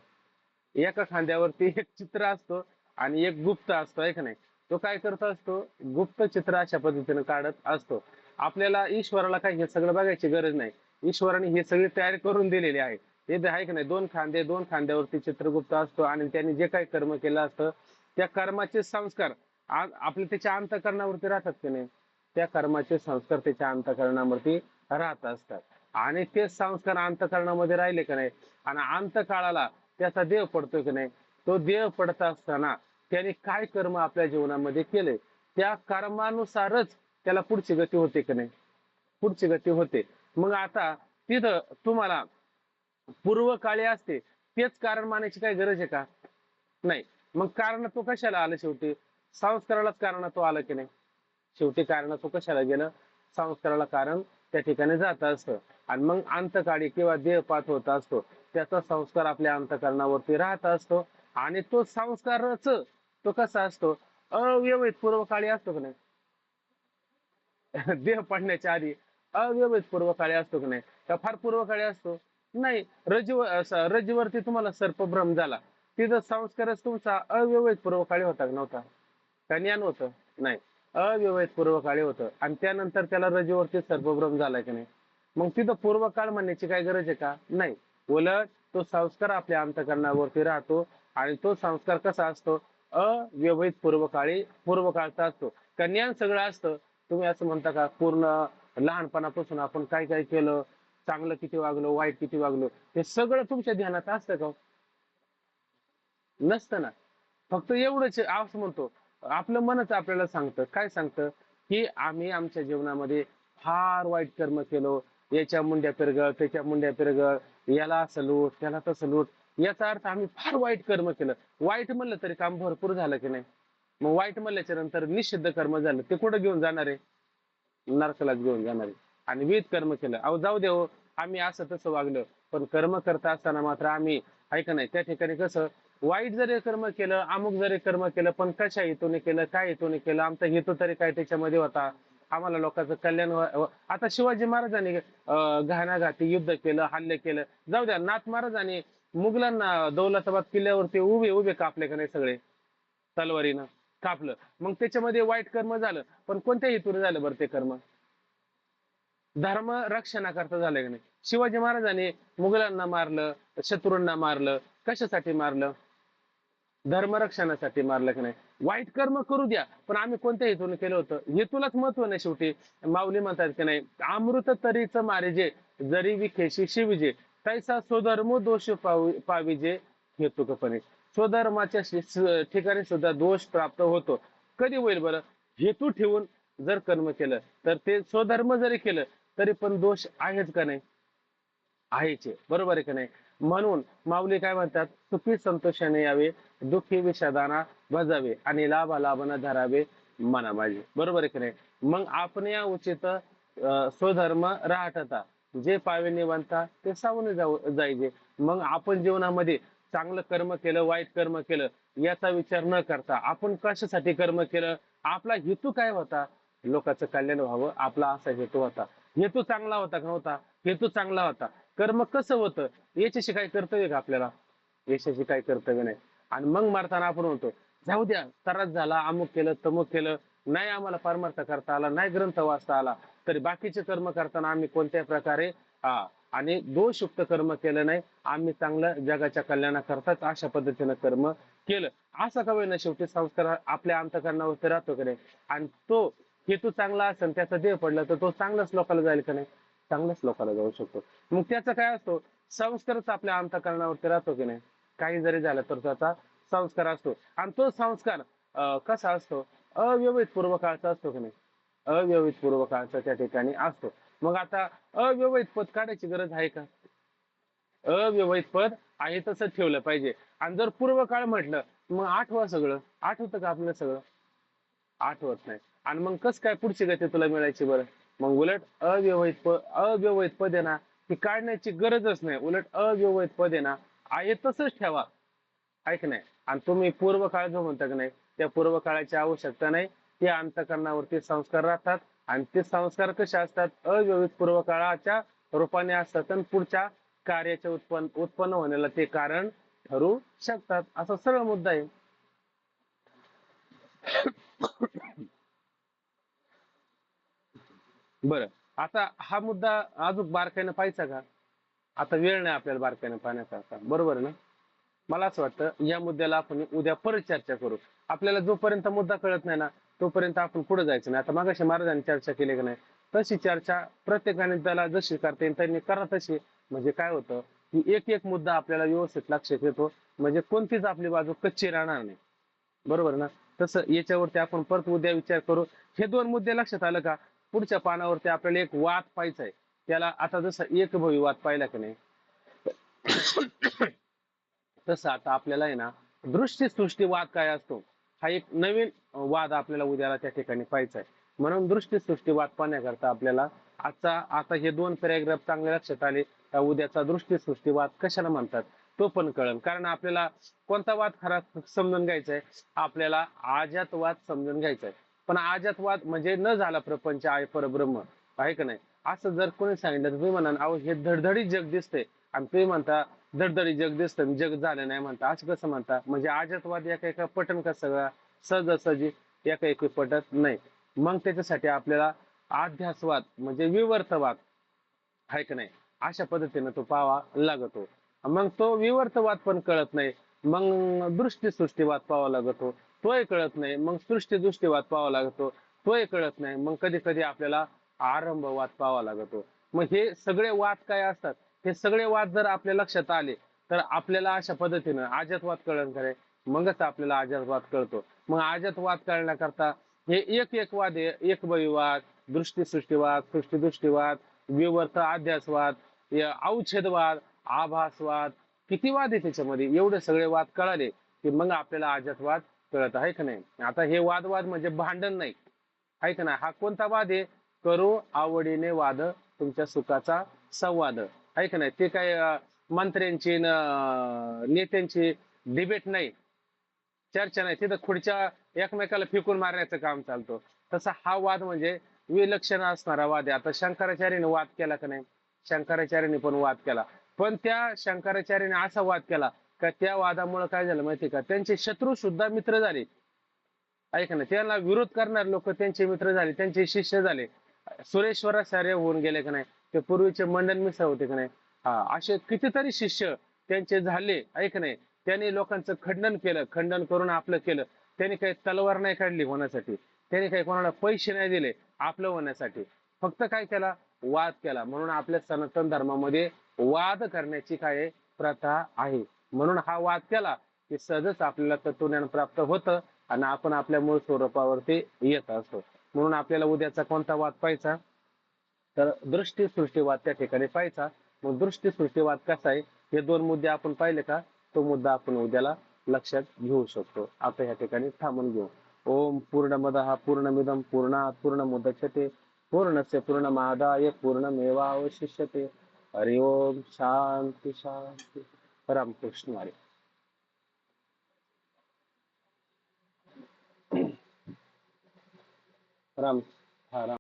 एका खांद्यावरती एक चित्र असतो आणि एक गुप्त असतो, आहे का नाही? तो काय करत असतो? गुप्त चित्र अशा पद्धतीने काढत असतो. आपल्याला ईश्वराला काय हे सगळं बघायची गरज नाही. ईश्वराने हे सगळी तयारी करून दिलेली आहे. हे जे आहे की नाही, दोन खांदे, दोन खांद्यावरती चित्रगुप्त असतो आणि त्यांनी जे काही कर्म केलं असतं, त्या कर्माचे संस्कार आपले त्याच्या अंतःकरणावरती राहतात की नाही? त्या कर्माचे संस्कार त्याच्या अंतःकरणावरती राहत असतात आणि ते संस्कार अंतःकरणामध्ये राहिले का नाही आणि अंतकाळाला त्याचा देह पडतोय की नाही, तो देह पडत असताना त्याने काय कर्म आपल्या जीवनामध्ये केले, त्या कर्मानुसारच त्याला पुढची गती होते की नाही? पुढची गती होते. मग आता तिथं तुम्हाला पूर्व काळी असते तेच कारण मानायची काय गरज आहे का? नाही. मग कारण तो कशाला आलं शेवटी? संस्कारालाच कारण तो आला की नाही? शेवटी कारण तो कशाला गेलं? संस्काराला कारण त्या ठिकाणी जात असतं आणि मग अंतकाळी किंवा देहपात होत असतो, त्याचा संस्कार आपल्या अंतकरणावरती राहत असतो आणि तो संस्कारच तो कसा असतो? अव्यवहित पूर्वकाळी असतो की नाही? देह पडण्याच्या आधी अव्यवहित पूर्वकाळी असतो की नाही? का फार पूर्वकाळी असतो? नाही. रज्जूवरती तुम्हाला सर्पभ्रम झाला, तिथं संस्कारच तुमचा अव्यवहित पूर्वकाळी होता का नव्हता? का ज्ञान होतं? नाही. अव्यवहित पूर्वकाळी होतं आणि त्यानंतर त्याला रजेवरती सर्पभ्रम झालाय की नाही? मग तिथं पूर्वकाळ म्हणण्याची काय गरज आहे का? नाही. उलट तो संस्कार आपल्या अंतःकरणावरती राहतो आणि तो संस्कार कसा असतो? अव्यवहित पूर्वकाळचा असतो. का ज्ञान सगळं असतं. तुम्ही असं म्हणता का पूर्ण लहानपणापासून आपण काय काय केलं, चांगलं किती वागलो, वाईट किती वागलो, हे सगळं तुमच्या ध्यानात असतं का? नसतं ना. फक्त एवढंच असं म्हणतो, आपलं मनच आपल्याला सांगतं, काय सांगतं? की आम्ही आमच्या जीवनामध्ये फार वाईट कर्म केलो, याच्या मुंड्या पिरगळ, त्याच्या मुंड्या पिरगळ, याला असं लूट, त्याला तसं लूट. याचा अर्थ आम्ही फार वाईट कर्म केलं. वाईट म्हणलं तरी काम भरपूर झालं की नाही? मग वाईट म्हणल्याच्या नंतर निषिद्ध कर्म झालं, ते कुठं घेऊन जाणार आहे? नरकालाच घेऊन जाणार आहे. आणि विहित कर्म केलं, अहो जाऊ दे हो, आम्ही असं तसं वागलो, पण कर्म करता असताना मात्र आम्ही ऐका नाही त्या ठिकाणी कसं वाईट जरी कर्म केलं, अमुक जरी कर्म केलं, पण कशा हेतूने केलं, काय हेतूने केलं, आमचा हेतू तरी काय त्याच्यामध्ये होता? आम्हाला लोकांचं कल्याण आता शिवाजी महाराजांनी घाणाघाती युद्ध केलं, हल्ले केलं, जाऊ द्या. नाथ महाराजांनी मुघलांना दौलताबाद किल्ल्यावरती उभे उभे कापले का नाही सगळे? तलवारीनं कापलं. मग त्याच्यामध्ये वाईट कर्म झालं, पण कोणत्या हेतूने झालं बरं ते कर्म? धर्म रक्षणाकरता झालं की नाही? शिवाजी महाराजांनी मुघलांना मारलं, शत्रूंना मारलं, कशासाठी मारलं? धर्मरक्षणासाठी मारलं की नाही? वाईट कर्म करू द्या, पण आम्ही कोणत्या हेतूने केलं होतं? हेतूलाच महत्व नाही शेवटी. माऊली म्हणतात की नाही, अमृत तरीच मारिजे, जरी विखेशी शिवजे, तैसा स्वधर्म दोष पाविजे हेतुकपणे. स्वधर्माच्या ठिकाणी सुद्धा दोष प्राप्त होतो. कधी होईल बरं? हेतू ठेवून जर कर्म केलं तर ते स्वधर्म जरी केलं तरी पण दोष आहेच का नाही? आहेच आहे. बरोबर आहे का नाही? म्हणून माऊली काय म्हणतात? सुखी संतोषाने यावे, दुःखी विषादाना भजावे आणि लाभा लाभना धरावे मना माझे. बरोबर आहे की नाही? मग आपण या उचित स्वधर्म राहतता, जे पावे निवंता ते सावने जायचे. मग आपण जीवनामध्ये चांगलं कर्म केलं, वाईट कर्म केलं, याचा विचार न करता आपण कशासाठी कर्म केलं, आपला हेतू काय होता, लोकांचं कल्याण व्हावं, आपला असा हेतू होता. हेतू चांगला होता का नव्हता? हेतू चांगला होता. कर्म कसं होतं याच्याशी काही कर्तव्य का आपल्याला? याच्याशी काही कर्तव्य नाही. आणि मग मारताना आपण म्हणतो जाऊ द्या, त्रास झाला, अमुक केलं तमुक केलं, नाही आम्हाला परमार्थ करता आला, नाही ग्रंथ वाचता आला, तरी बाकीचे कर्म करताना आम्ही कोणत्याही प्रकारे आणि दोषयुक्त कर्म केलं नाही, आम्ही चांगलं जगाच्या कल्याणाकरताच अशा पद्धतीनं कर्म केलं. असं का होईना, शेवटी संस्कार आपल्या अंतकरणावरती राहतो की नाही? आणि तो हेतू चांगला असेल, त्याचा देह पडला तर तो चांगल्याच लोकांना जाईल का नाही? चांगल्याच लोकांना जाऊ शकतो. मग त्याचा काय असतो? संस्कारच आपल्या अंतकरणावरती राहतो की नाही? काही जरी झालं तर त्याचा संस्कार असतो. आणि तो संस्कार कसा असतो? अव्यवहित पूर्व काळचा असतो की नाही? अव्यवहित पूर्व काळचा त्या ठिकाणी असतो. मग आता अव्यवहित पद काढायची गरज आहे का? अव्यवहित पद आहे तसं ठेवलं पाहिजे. आणि जर पूर्व काळ म्हटलं, मग आठवा सगळं. आठवतं का आपलं सगळं? आठवत नाही. आणि मग कस काय पुढची गती तुला मिळायची बरं? मग उलट अव्यवहित पद आहे ना, ती काढण्याची गरजच नाही. उलट अव्यवहित पद आहे ना, आहे तसंच ठेवा. ऐक नाही. आणि तुम्ही पूर्व काळ जो म्हणता की नाही, त्या पूर्व काळाची आवश्यकता नाही. ते अंतकरणावरती संस्कार राहतात. आणि ते संस्कार कसे असतात? अव्यवहित पूर्व काळाच्या रूपाने असतात आणि पुढच्या कार्याचे उत्पन्न होण्याला ते कारण ठरू शकतात. असा सरळ मुद्दा आहे. बरं, आता हा मुद्दा अजून बारकाईनं पाहायचा का? आता वेळ नाही आपल्याला बारकाईनं पाहण्याकरता, बरोबर ना? मला असं वाटतं या मुद्द्याला आपण उद्या परत चर्चा करू. आपल्याला जोपर्यंत मुद्दा कळत नाही ना, तोपर्यंत आपण पुढे जायचं नाही. आता मागाशी महाराजांनी चर्चा केली की नाही, तशी चर्चा प्रत्येकाने त्याला जशी करता येईल त्यांनी करा तशी. म्हणजे काय होतं की एक एक मुद्दा आपल्याला व्यवस्थित लक्षात येतो. म्हणजे कोणतीच आपली बाजू कच्ची राहणार नाही. बरोबर ना? तसं याच्यावरती आपण परत उद्या विचार करू. हे दोन मुद्दे लक्षात आलं का? पुढच्या पानावरती आपल्याला एक वाद पाहायचा आहे. त्याला आता जसं एकभवी वाद पाहिला की नाही, तसं आता आपल्याला आहे ना, दृष्टी सृष्टी वाद काय असतो, हा एक नवीन वाद आपल्याला उद्याला त्या ठिकाणी पाहायचा आहे. म्हणून दृष्टी सृष्टी वाद पाहण्याकरता आपल्याला आजचा आता हे दोन पॅरेग्राफ चांगले लक्षात आले का उद्याचा दृष्टी सृष्टी वाद कशाला म्हणतात तो पण कळेल. कारण आपल्याला कोणता वाद खरा समजून घ्यायचा आहे? आपल्याला आजात वाद समजून घ्यायचा आहे. पण आजात वाद म्हणजे न झाला प्रपंच आहे परब्रह्म, आहे का नाही? असं जर कोणी सांगितलं तर तुम्ही म्हणा अहो हे धडधडीत जग दिसतंय, आणि तुम्ही म्हणता धडधडी जग दिसतं जग झालं नाही म्हणता, असं कसं म्हणता? म्हणजे आजतवाद एका एका पटन का सगळा सहजासहजी एका एकी पटत नाही. मग त्याच्यासाठी आपल्याला अध्यासवाद म्हणजे विवर्तवाद, आहे का नाही, अशा पद्धतीने तो पाहावा लागतो. मग तो विवर्तवाद पण कळत नाही, मग दृष्टी सृष्टीवाद पाहावा लागतो, तोही कळत नाही. मग सृष्टी दृष्टीवाद पाहावा लागतो, तोही कळत नाही. मग कधी कधी आपल्याला आरंभवाद पाहावा लागतो. मग हे सगळे वाद काय असतात? हे सगळे वाद जर आपल्या लक्षात आले तर आपल्याला अशा पद्धतीनं आजतवाद कळण करे, मगच आपल्याला आजतवाद कळतो. मग आजतवाद कळण्याकरता हे एक एक वाद आहे. एकबळीवाद, दृष्टी सृष्टीवाद, सृष्टी दृष्टीवाद, विवर्त अध्यासवाद, अवच्छेदवाद, आभासवाद, किती वाद आहे त्याच्यामध्ये. एवढे सगळे वाद कळाले की मग आपल्याला आजतवाद कळत आहे का नाही? आता हे वादवाद म्हणजे भांडण नाही, आहे का नाही? हा कोणता वाद आहे? करू आवडीने वाद, तुमच्या सुखाचा संवाद, आहे का नाही? ते काय मंत्र्यांची नेत्यांची डिबेट नाही, चर्चा नाही. तिथं खुर्च्या एकमेकाला फेकून मारण्याचं काम चालतो. तसा हा वाद म्हणजे विलक्षण असणारा वाद आहे. आता शंकराचार्याने वाद केला का नाही? शंकराचार्याने पण वाद केला. पण त्या शंकराचार्याने असा वाद केला का त्या वादामुळे काय झालं माहिती का? त्यांचे शत्रू सुद्धा मित्र झाले, ऐका ना. त्याला विरोध करणारे लोक त्यांचे मित्र झाले, त्यांचे शिष्य झाले. सुरेश्वराचार्य होऊन गेले का नाही? ते पूर्वीचे मंडन मिश्र होते का नाही? असे कितीतरी शिष्य त्यांचे झाले, ऐक नाही. त्यांनी लोकांचं खंडन केलं, खंडन करून आपलं केलं. त्यांनी काही तलवार नाही काढली होण्यासाठी, त्यांनी काही कोणाला पैसे नाही दिले आपलं होण्यासाठी. फक्त काय केला? वाद केला. म्हणून आपल्या सनातन धर्मामध्ये वाद करण्याची काय प्रथा आहे. म्हणून हा वाद केला की सहजच आपल्याला तत्वज्ञान प्राप्त होतं आणि आपण आपल्या मूळ स्वरूपावरती येत असतो. म्हणून आपल्याला उद्याचा कोणता वाद पाहायचा? तर दृष्टी सृष्टीवाद त्या ठिकाणी पाहायचा. मग दृष्टी सृष्टीवाद कसा आहे हे दोन मुद्दे आपण पाहिले का? तो मुद्दा आपण उद्याला लक्षात घेऊ शकतो. आता या ठिकाणी थांबून घेऊ. ओम पूर्णमदः पूर्णमिदं पूर्णात् पूर्णमुदच्यते पूर्णस्य पूर्णमादाय पूर्णमेवावशिष्यते. हरि ओम. शांती शांती. रामकृष्ण हरी. राम हा